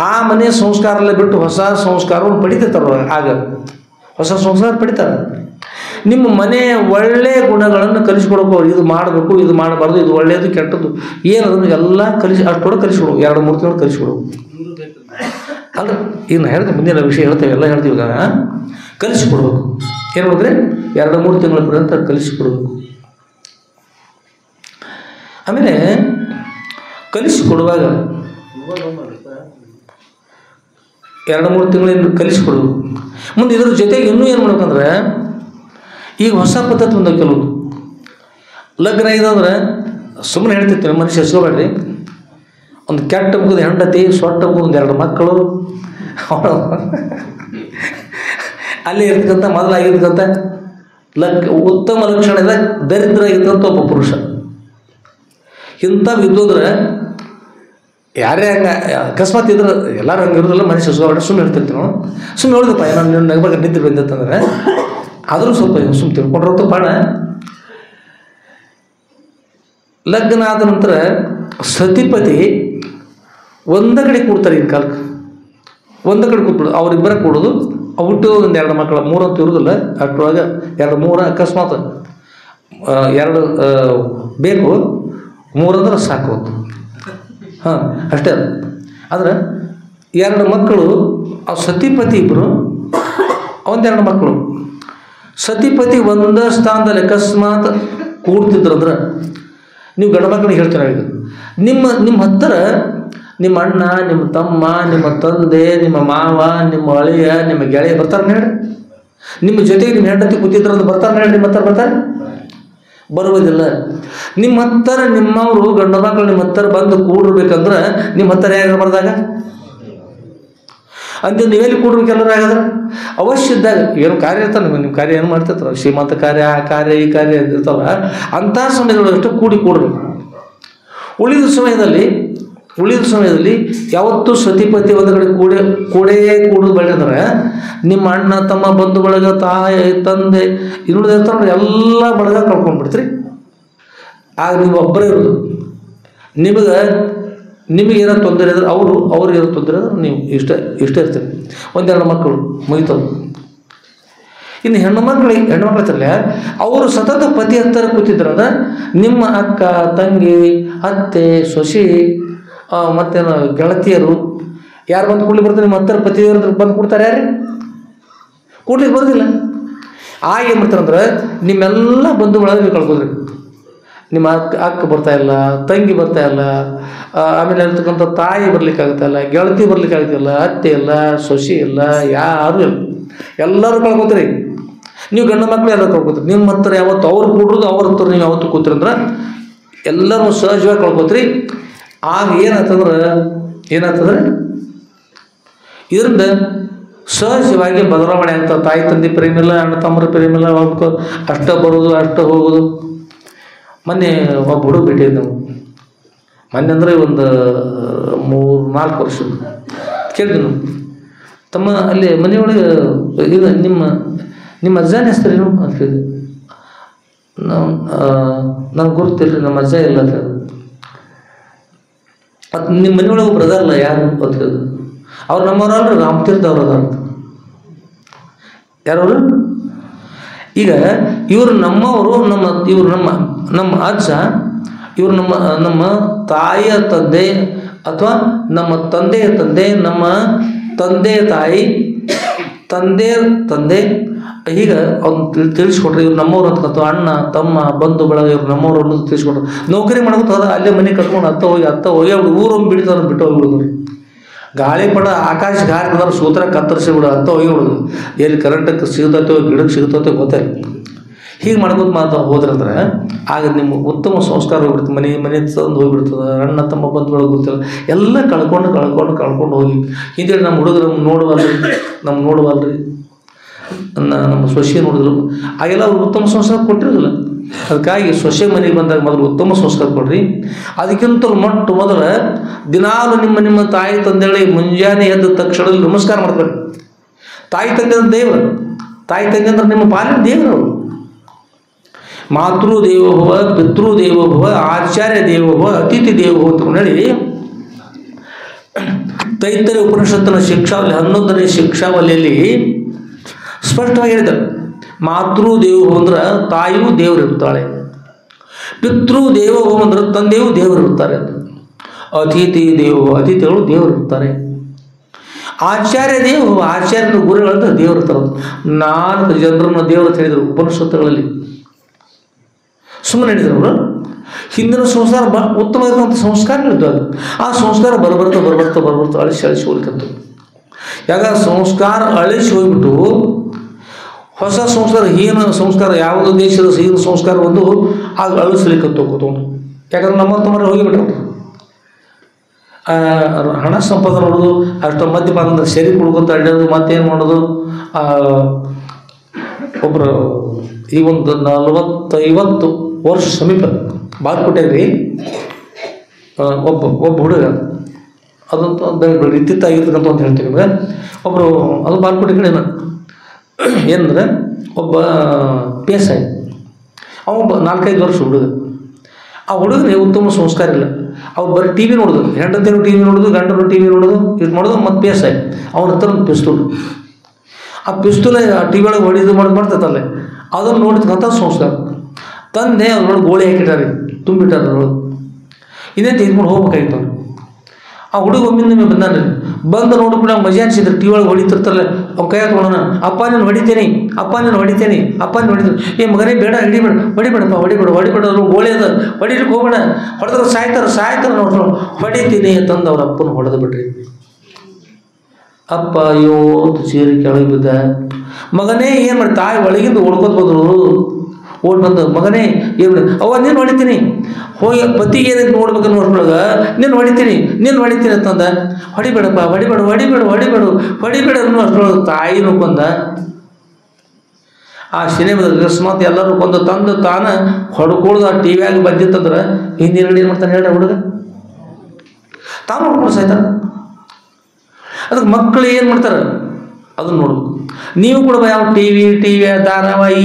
ಆ ಮನೆಯ ಸಂಸ್ಕಾರಲ್ಲೇ ಬಿಟ್ಟು ಹೊಸ ಸಂಸ್ಕಾರವನ್ನು ಪಡಿತಿರ್ತಾರೆ. ಆಗ ಹೊಸ ಸಂಸ್ಕಾರ ಪಡಿತಾರೆ. ನಿಮ್ಮ ಮನೆಯ ಒಳ್ಳೆಯ ಗುಣಗಳನ್ನು ಕಲಿಸ್ಕೊಡಬೇಕು. ಇದು ಮಾಡಬೇಕು, ಇದು ಮಾಡಬಾರ್ದು, ಇದು ಒಳ್ಳೆಯದು ಕೆಟ್ಟದ್ದು ಏನದನ್ನು ಎಲ್ಲ ಅಷ್ಟೊಳಗೆ ಕಲಿಸ್ಕೊಡು. 2-3 ತಿಂಗಳು ಕಲಿಸ್ಕೊಡು ಅಲ್ಲ. ಈಗ ನಾ ಹೇಳ್ತೀವಿ, ಮುಂದಿನ ವಿಷಯ ಹೇಳ್ತೇವೆ, ಎಲ್ಲ ಹೇಳ್ತೀವಿ. ಈಗ ಕಲಿಸಿಕೊಡ್ಬೇಕು. ಏನು ಮಾಡಿದ್ರೆ 2-3 ತಿಂಗಳ ಪರ್ಯಂತ ಕಲಿಸಿಕೊಡ್ಬೇಕು. ಆಮೇಲೆ ಕಲಿಸಿಕೊಡುವಾಗ 2-3 ತಿಂಗಳಿಂದ ಕಲಿಸಿಕೊಡ್ಬೇಕು. ಮುಂದೆ ಇದ್ರ ಜೊತೆಗೆ ಇನ್ನೂ ಏನು ಮಾಡ್ಬೇಕಂದ್ರೆ, ಈಗ ಹೊಸ ಪದ್ಧತಿ ಬಂದ ಕೆಲವು ಲಗ್ನ ಇದಂದ್ರೆ ಸುಮ್ಮನೆ ಹೇಳ್ತಿರ್ತೀವಿ, ಮನುಷ್ಯ ಹೆಸ್ಕೋಬೇಡ್ರಿ. ಒಂದು ಕೆಟ್ಟ ಮುಗಿದ ಹೆಂಡತಿ, ಸೊಟ್ಟ ಮುಗಿದ 2 ಮಕ್ಕಳು, ಅಲ್ಲಿ ಇರ್ತಕ್ಕಂಥ ಮೊದಲಾಗಿರ್ತಕ್ಕಂಥ ಉತ್ತಮ ಲಕ್ಷಣದ ದರಿದ್ರ ಆಗಿರ್ತಕ್ಕಂಥ ಒಬ್ಬ ಪುರುಷ. ಇಂಥವು ಇದ್ದೋದ್ರೆ ಯಾರೇ ಹಂಗೆ ಅಕಸ್ಮಾತ್ ಇದ್ರೆ ಎಲ್ಲರೂ ಹಂಗೆ ಇರೋದಿಲ್ಲ, ಮನುಷ್ಯ ಹೆಸ್ಕೋಬೇಡ್ರಿ. ಸುಮ್ಮನೆ ಹೇಳ್ತಿರ್ತೀವಿ ನಾವು, ಸುಮ್ಮನೆ ಹೇಳಿದಪ್ಪ ನಾನು ನಗಬಾಗ ನಿದ್ರೆ ಬಂದಿತ್ತಂದ್ರೆ ಆದರೂ ಸ್ವಲ್ಪ ಸುಮ್ಮನೆ ತಿಳ್ಕೊಂಡ್ರಂತೂ ಬಾಣ. ಲಗ್ನ ಆದ ನಂತರ ಸತಿಪತಿ ಒಂದ ಕಡೆ ಕೂಡ್ತಾರೆ. ಈ ಕಾಲಕ್ಕೆ ಒಂದ ಕಡೆ ಕೂತ್ಬಿಡೋದು, ಅವರಿಬ್ಬರ ಕೂಡೋದು. ಹುಟ್ಟು ಒಂದು 2 ಮಕ್ಕಳ, 3 ಅಂತೂ ಇರೋದಿಲ್ಲ. ಅಷ್ಟರೊಳಗೆ 2-3 ಅಕಸ್ಮಾತ್ 2 ಬೇಕು, 3 ಅಂದ್ರೆ ಸಾಕು. ಹಾಂ, ಅಷ್ಟೇ. ಆದರೆ 2 ಮಕ್ಕಳು, ಆ ಸತಿಪತಿ ಇಬ್ಬರು, 2 ಮಕ್ಕಳು. ಸತಿಪತಿ ಒಂದೇ ಸ್ಥಾನದಲ್ಲಿ ಅಕಸ್ಮಾತ್ ಕೂಡ್ತಿದ್ರಂದ್ರೆ, ನೀವು ಗಂಡ ಮಕ್ಕಳಿಗೆ ಹೇಳ್ತೀರ, ಈಗ ನಿಮ್ಮ ಹತ್ತಿರ ನಿಮ್ಮ ಅಣ್ಣ, ನಿಮ್ಮ ತಮ್ಮ, ನಿಮ್ಮ ತಂದೆ, ನಿಮ್ಮ ಮಾವ, ನಿಮ್ಮ ಅಳಿಯ, ನಿಮ್ಮ ಗೆಳೆಯ ಬರ್ತಾರೆ ಹೇಳಿ. ನಿಮ್ಮ ಜೊತೆಗೆ ನಿಮ್ಮ ಹೆಂಡತಿ ಕೂತಿದ್ರಂದ್ರೆ ಬರ್ತಾರೆ ಹೇಳಿ. ನಿಮ್ಮ ಹತ್ತಿರ ಬರ್ತಾರೆ? ಬರುವುದಿಲ್ಲ. ನಿಮ್ಮ ಹತ್ತಿರ ನಿಮ್ಮವರು ಗಂಡ ಮಕ್ಕಳು ನಿಮ್ಮ ಹತ್ತಿರ ಬಂದು ಕೂಡಿರ್ಬೇಕಂದ್ರೆ ನಿಮ್ಮ ಹತ್ತಿರ ಯಾರು ಬರ್ದಾಗ ಅಂತ ನೀವೆಲ್ಲಿ ಕೂಡ್ಬೇಕೆಲ್ಲರೂ ಹಾಗಾದ್ರೆ ಅವಶ್ಯ ಇದ್ದಾಗ ಏನು ಕಾರ್ಯ ಇರ್ತಾನೆ, ನಿಮ್ಮ ಕಾರ್ಯ ಏನು ಮಾಡ್ತಿರ್ತಾರೆ, ಶ್ರೀಮಂತ ಕಾರ್ಯ, ಆ ಕಾರ್ಯ, ಈ ಕಾರ್ಯ ಇರ್ತಲ್ಲ, ಅಂಥ ಸಮಯದೊಳಗಷ್ಟು ಕೂಡಬೇಕು. ಉಳಿದ ಸಮಯದಲ್ಲಿ ಯಾವತ್ತೂ ಸತಿಪತಿ ಒಂದು ಕಡೆ ಕೂಡೋದು ಬೇಡ. ಅಂದ್ರೆ ನಿಮ್ಮ ಅಣ್ಣ, ತಮ್ಮ, ಬಂಧು ಬಳಗ, ತಾಯಿ, ತಂದೆ ಇನ್ನುಳಿದ ಇರ್ತಾರೆ, ಎಲ್ಲ ಬಳಗ ಕಳ್ಕೊಂಡ್ಬಿಡ್ತೀರಿ. ಆಗ ನೀವು ಒಬ್ಬರೇ ಇರೋದು. ನಿಮಗೇನೋ ತೊಂದರೆ ಇದ್ರೆ ಅವ್ರಿಗೇನೋ ತೊಂದರೆ ಇದ್ರೆ ನೀವು ಇಷ್ಟೇ ಇರ್ತೀರಿ. 1-2 ಮಕ್ಕಳು ಮುಗಿತವು. ಇನ್ನು ಹೆಣ್ಣುಮಕ್ಳು ಇರ್ತಾರಲ್ಲ, ಅವರು ಸತತ ಪತಿ ಹತ್ತಿರ ಕೂತಿದ್ರಂದ್ರೆ ನಿಮ್ಮ ಅಕ್ಕ, ತಂಗಿ, ಅತ್ತೆ, ಸೊಸಿ, ಮತ್ತೇನು ಗೆಳತಿಯರು ಯಾರು ಬಂದು ಕೂಡ್ಲಿಕ್ಕೆ ಬರ್ತಾರೆ? ನಿಮ್ಮ ಹತ್ತಿರ ಪತಿಯವರು ಬಂದು ಕೊಡ್ತಾರೆ. ಯಾರೇ ಕೂಡ್ಲಿಕ್ಕೆ ಬರೋದಿಲ್ಲ. ಆಗ ಏನು ಮಾಡ್ತಾರಂದ್ರೆ ನಿಮ್ಮೆಲ್ಲ ಬಂಧು ಬಳಗ ನೀವು ಕಳ್ಕೋದ್ರಿ. ನಿಮ್ಮ ಅಕ್ಕ ಬರ್ತಾಯಿಲ್ಲ, ತಂಗಿ ಬರ್ತಾಯಿಲ್ಲ, ಆಮೇಲೆ ಇರ್ತಕ್ಕಂಥ ತಾಯಿ ಬರ್ಲಿಕ್ಕಾಗ್ತಾ ಇಲ್ಲ, ಗೆಳತಿ ಬರ್ಲಿಕ್ಕಾಗ್ತಿಲ್ಲ, ಅತ್ತೆ ಇಲ್ಲ, ಸೊಸಿ ಇಲ್ಲ, ಯಾರೂ ಇಲ್ಲ, ಎಲ್ಲರೂ ಕಳ್ಕೊತೀರಿ. ನೀವು ಗಂಡು ಮಕ್ಕಳು ಎಲ್ಲರೂ ಕಳ್ಕೊತೀರಿ. ನಿಮ್ಮ ಹತ್ರ ಯಾವತ್ತು ಅವ್ರು ಕೂಡ್ರದು, ಅವ್ರ ಹತ್ರ ನೀವು ಯಾವತ್ತು ಕೂತೀರಿ ಅಂದ್ರೆ ಎಲ್ಲರೂ ಸಹಜವಾಗಿ ಕಳ್ಕೊತೀರಿ. ಆಗ ಏನಾಗ್ತದ್ರೆ ಇದರಿಂದ ಸಹಜವಾಗಿ ಬದಲಾವಣೆ ಆಗ್ತದೆ. ತಾಯಿ ತಂದೆ ಪ್ರೇಮ ಇಲ್ಲ, ಅಣ್ಣ ತಮ್ಮರ ಪ್ರೇಮ ಇಲ್ಲ, ಅಷ್ಟ ಬರೋದು ಅಷ್ಟ ಹೋಗೋದು. ಮೊನ್ನೆ ಒಬ್ಬ ಹುಡುಗ ಭೇಟಿದ್ದು ನಾವು, ಮೊನ್ನೆ ಅಂದರೆ ಒಂದು 3-4 ವರ್ಷ ಕೇಳಿದ್ವಿ ನಾವು, ತಮ್ಮ ಅಲ್ಲಿ ಮನೆಯೊಳಗೆ ಇದು ನಿಮ್ಮ ಅಜ್ಜನ ಹೆಸರೇನು ಅಂತ ಕೇಳಿದ್ವಿ. ನನಗೆ ಗುರುತಿಲ್ಲ, ನಮ್ಮ ಅಜ್ಜ ಇಲ್ಲ ಅಂತ ಹೇಳಿದ್ರು. ಅದು ನಿಮ್ಮ ಮನೆಯೊಳಗೆ ಬ್ರದರ್ಲ್ಲ ಯಾರು ಅಂತ ಹೇಳಿದ್ರು. ಅವ್ರು ನಮ್ಮವ್ರಲ್ರಿ, ರಾಮತೀರ್ಥ ಅವ್ರು ಅದ ಅಂತ. ಯಾರವರು? ಈಗ ಇವರು ನಮ್ಮವರು, ಇವರು ನಮ್ಮ ಅಜ್ಜ, ಇವರು ನಮ್ಮ ತಾಯಿಯ ತಂದೆ ಅಥವಾ ನಮ್ಮ ತಂದೆ ನಮ್ಮ ತಂದೆ ತಾಯಿ ತಂದೆ ಈಗ ಅವ್ನು ತಿಳಿಸ್ಕೊಟ್ರೆ ಇವ್ರು ನಮ್ಮವ್ರು ಅಂತ ಅಣ್ಣ ತಮ್ಮ ಬಂಧು ಬಳಗ ಇವ್ರು ನಮ್ಮವ್ರು ಅನ್ನೋದು ತಿಳಿಸ್ಕೊಟ್ರು. ನೌಕರಿ ಮಾಡ್ಕೊತ ಅಲ್ಲೇ ಮನೆ ಕಟ್ಕೊಂಡು ಅತ್ತ ಹೋಗಿ ಅವ್ರು ಊರೊಂದು ಬಿಡ್ತಾರೆ ಬಿಟ್ಟು ಹೋಗ್ಬಿಡೋದು. ಗಾಳಿಪಟ ಆಕಾಶ ಹಾರಿದ್ರೆ ಸೂತ್ರ ಕತ್ತರಿಸಿ ಬಿಡೋ ಅತ್ತ ಹೋಗಿಬಿಡೋದು. ಎಲ್ಲಿ ಕರೆಂಟಕ್ಕೆ ಸಿಗ್ತೈತೋ ಗಿಡಕ್ಕೆ ಸಿಗ್ತೈತೋ ಗೊತ್ತಿಲ್ಲ. ಹೀಗೆ ಮಾಡ್ಕೊತ ಹೋದ್ರಂದ್ರೆ ಆಗ ನಿಮ್ಮ ಉತ್ತಮ ಸಂಸ್ಕಾರ ಹೋಗ್ಬಿಡ್ತದೆ. ಮನೆ ತಂದು ಹೋಗ್ಬಿಡ್ತದೆ. ಅಣ್ಣ ತಮ್ಮ ಬಂಧುಗಳು ಗೊತ್ತಿಲ್ಲ, ಎಲ್ಲ ಕಳ್ಕೊಂಡು ಹೋಗಿ ಹಿಂದೇಳಿ ನಮ್ಮ ಹುಡುಗರು ನಮ್ಮ ನೋಡುವಲ್ರಿ ನಮ್ಮ ಸೊಸೆ ನೋಡಿದ್ರು. ಆಗೆಲ್ಲ ಅವ್ರು ಉತ್ತಮ ಸಂಸ್ಕಾರ ಕೊಟ್ಟಿರೋದಿಲ್ಲ. ಅದಕ್ಕಾಗಿ ಸೊಸೆ ಮನೆಗೆ ಬಂದಾಗ ಮೊದಲು ಉತ್ತಮ ಸಂಸ್ಕಾರ ಕೊಡ್ರಿ. ಅದಕ್ಕಿಂತ ಮೊದಲು ದಿನಾಲು ನಿಮ್ಮ ತಾಯಿ ತಂದೆಗಳಿಗೆ ಮುಂಜಾನೆ ಎದ್ದ ತಕ್ಷಣದಲ್ಲಿ ನಮಸ್ಕಾರ ಮಾಡ್ತಾರೆ. ತಾಯಿ ತಂದೆ ಅಂದ್ರೆ ದೇವರು. ತಾಯಿ ತಂದೆ ಅಂದ್ರೆ ನಿಮ್ಮ ಪಾಲಿನ ದೇವರು. ಮಾತೃ ದೇವೋಭವ, ಪಿತೃ ದೇವೋಭವ, ಆಚಾರ್ಯ ದೇವೋಭವ, ಅತಿಥಿ ದೇವೋಭವ ಅಂತ ಹೇಳಿ ತೈತ್ತರೀಯ ಉಪನಿಷತ್ತಿನ ಶಿಕ್ಷಾವಲಿ 11ನೇ ಶಿಕ್ಷಾವಲಿಯಲ್ಲಿ ಸ್ಪಷ್ಟವಾಗಿ ಹೇಳಿದ್ದಾರೆ. ಮಾತೃ ದೇವೋಭವ ಅಂದ್ರೆ ತಾಯಿಯೂ ದೇವರು ಇರ್ತಾಳೆ. ಪಿತೃ ದೇವೋಭವ ಅಂದ್ರೆ ತಂದೆಯೂ ದೇವರು ಇರ್ತಾರೆ. ಅತಿಥಿ ದೇವೋಭವ, ಅತಿಥಿಗಳು ದೇವರು ಇರ್ತಾರೆ. ಆಚಾರ್ಯ ದೇವೋಭವ, ಆಚಾರ್ಯನ ಗುರುಗಳಂದ್ರೆ ದೇವರು ಇರ್ತಾರೆ. 4 ಜನರನ್ನು ದೇವರು ಹೇಳಿದರು ಉಪನಿಷತ್ತುಗಳಲ್ಲಿ. ಸುಮ್ಮನೆ ಹೇಳಿದ್ರು ಅವರು. ಹಿಂದಿನ ಸಂಸ್ಕಾರ ಉತ್ತಮವಾಗಿರುವಂಥ ಸಂಸ್ಕಾರಗಳಿದ್ದಾಗ ಆ ಸಂಸ್ಕಾರ ಬರ್ಬರ್ತಾ ಅಳಿಸಿ ಹೋಗ್ಲಿಕ್ಕಂತ. ಯಾಗ ಸಂಸ್ಕಾರ ಅಳಿಸಿ ಹೋಗ್ಬಿಟ್ಟು ಹೊಸ ಸಂಸ್ಕಾರ, ಹೀನ ಸಂಸ್ಕಾರ, ಯಾವುದೋ ದೇಶದ ಹೀನ ಸಂಸ್ಕಾರ ಒಂದು ಆಗ ಅಳಿಸ್ಲಿಕ್ಕಂತ ಕೂತ್ಕೊಂಡು. ಯಾಕಂದ್ರೆ ನಮ್ಮ ತಮ್ಮರು ಹೋಗಿಬಿಟ್ರು. ಹಣ ಸಂಪಾದನೆ ಮಾಡೋದು, ಅಷ್ಟು ಮದ್ಯಪಾನ ಸರಿ ಕುಡ್ಕೊಂತ ಅಡ್ಡೋದು, ಮತ್ತೇನು ಮಾಡೋದು. ಒಬ್ಬರು ಈ ಒಂದು 40-50 ವರ್ಷ ಸಮೀಪ ಬಾಲ್ಕೋಟೆಗ್ರಿ ಒಬ್ಬ ಹುಡುಗ, ಅದಂತೂ ಇತ್ತಿತ್ತಾಗಿರ್ತಕ್ಕಂಥ ಅಂತ ಹೇಳ್ತೀವಿ ನಿಮಗೆ. ಒಬ್ಬರು ಅದು ಬಾಲ್ಕೋಟೆ ಕಡೆ ಏನಂದ್ರೆ ಒಬ್ಬ PSI, ಅವ 4-5 ವರ್ಷ ಹುಡುಗ. ಆ ಹುಡುಗನಿಗೆ ಉತ್ತಮ ಸಂಸ್ಕಾರ ಇಲ್ಲ. ಅವು ಬರೀ ಟಿ ವಿ ನೋಡೋದು, ಹೆಂಡತಿರು ಟಿ ವಿ ನೋಡೋದು, ಗಂಡರು ಟಿ ವಿ ನೋಡೋದು, ಇದು ಮಾಡೋದು. ಮತ್ತು PSI ಅವನ ಹತ್ರ ಒಂದು ಪಿಸ್ತೂಲ್. ಆ ಪಿಸ್ತೂಲೆ ಆ ಟಿ ವಿ ಒಳಗೆ ಹೊಡಿದು ಮಾಡ್ತೈತಲ್ಲೇ, ಅದನ್ನು ನೋಡಿದ್ಕಂಥ ಸಂಸ್ಕಾರ. ತಂದೆ ಅದ್ರೊಳಗೆ ಗೋಳಿ ಹಾಕಿಟ್ಟಾರೆ, ತುಂಬಿಟ್ಟಾರೆ ಅದ್ರೊಳಗೆ. ಇದೇಂತ ಇದ್ಕೊಂಡು ಹೋಗ್ಬೇಕಾಗಿತ್ತು ಅವ್ರು. ಆ ಹುಡುಗ ಒಮ್ಮಿಂದ ಬಂದಾನೆ. ಬಂದು ನೋಡ್ಬಿಟ್ಟು ನಾವು ಮಜಾ ಅನಿಸಿದ್ರು. ಟಿ ಒಳಗೆ ಹೊಡಿತಿರ್ತಾರಲ್ಲ, ಅವ್ನು ಕೈ ಹಾಕೋಣ, ಅಪ್ಪ ನೀನು ಹೊಡಿತೀನಿ, ಅಪ್ಪ ನೀನು ಹೊಡಿತೀನಿ. ಏ ಮಗನೇ ಬೇಡ, ಹೊಡಿಬೇಡ ಅವ್ರು ಗೋಳಿ ಅದ, ಹೊಡಿಲಿಕ್ಕೆ ಹೋಗ್ಬೇಡ, ಹೊಡೆದ್ರೆ ಸಾಯ್ತಾರೆ ನೋಡ್ರು, ಹೊಡಿತೀನಿ ತಂದು ಅವ್ರ ಅಪ್ಪನ ಹೊಡೆದು ಬಿಡ್ರಿ. ಅಪ್ಪ ಅಯ್ಯೋ ಚೀರಿ ಕೆಳಗೆ ಬಿದ್ದ. ಮಗನೇ ಏನು ಮಾಡಿ, ತಾಯಿ ಒಳಗಿಂದ ಓಡ್ಕೊತ ಬಂದರು. ಬಂದು ಮಗನೇ ಏನು ಮಾಡಿ, ಅವ್ವ ನೀನು ಹೊಡಿತೀನಿ, ಹೋಗಿ ಪತಿಗೆ ಏನಂತ ನೋಡ್ಬೇಕಂತ ನೋಡ್ಕೊಳಗ ನೀನು ಹೊಡಿತೀನಿ ಅಂತಂದ. ಹೊಡಿಬೇಡಪ್ಪ, ಹೊಡಿಬೇಡ ಅಷ್ಟೊಳಗೆ ತಾಯಿನೂ ಬಂದ. ಆ ಸಿನಿಮಾದ ಅಕಸ್ಮಾತ್ ಎಲ್ಲರೂ ಬಂದು ತಂದು ತಾನು ಹೊಡ್ಕೊಳ್ದು ಆ ಟಿ ವಿಯಾಗಿ ಬಂದಿತ್ತಂದ್ರೆ ಹಿಂದಿನ ಏನು ಮಾಡ್ತಾನೆ ಹೇಳ್ರಿ ಹುಡುಗ, ತಾನು ಹೊಡ್ಕೊಂಡು ಸಾಯ್ತಾನೆ. ಅದಕ್ಕೆ ಮಕ್ಕಳು ಏನು ಮಾಡ್ತಾರೆ ಅದನ್ನು ನೋಡ್ಬೇಕು. ನೀವು ಕೂಡ ಯಾವ ಟಿ ವಿ ಧಾರಾವಾಹಿ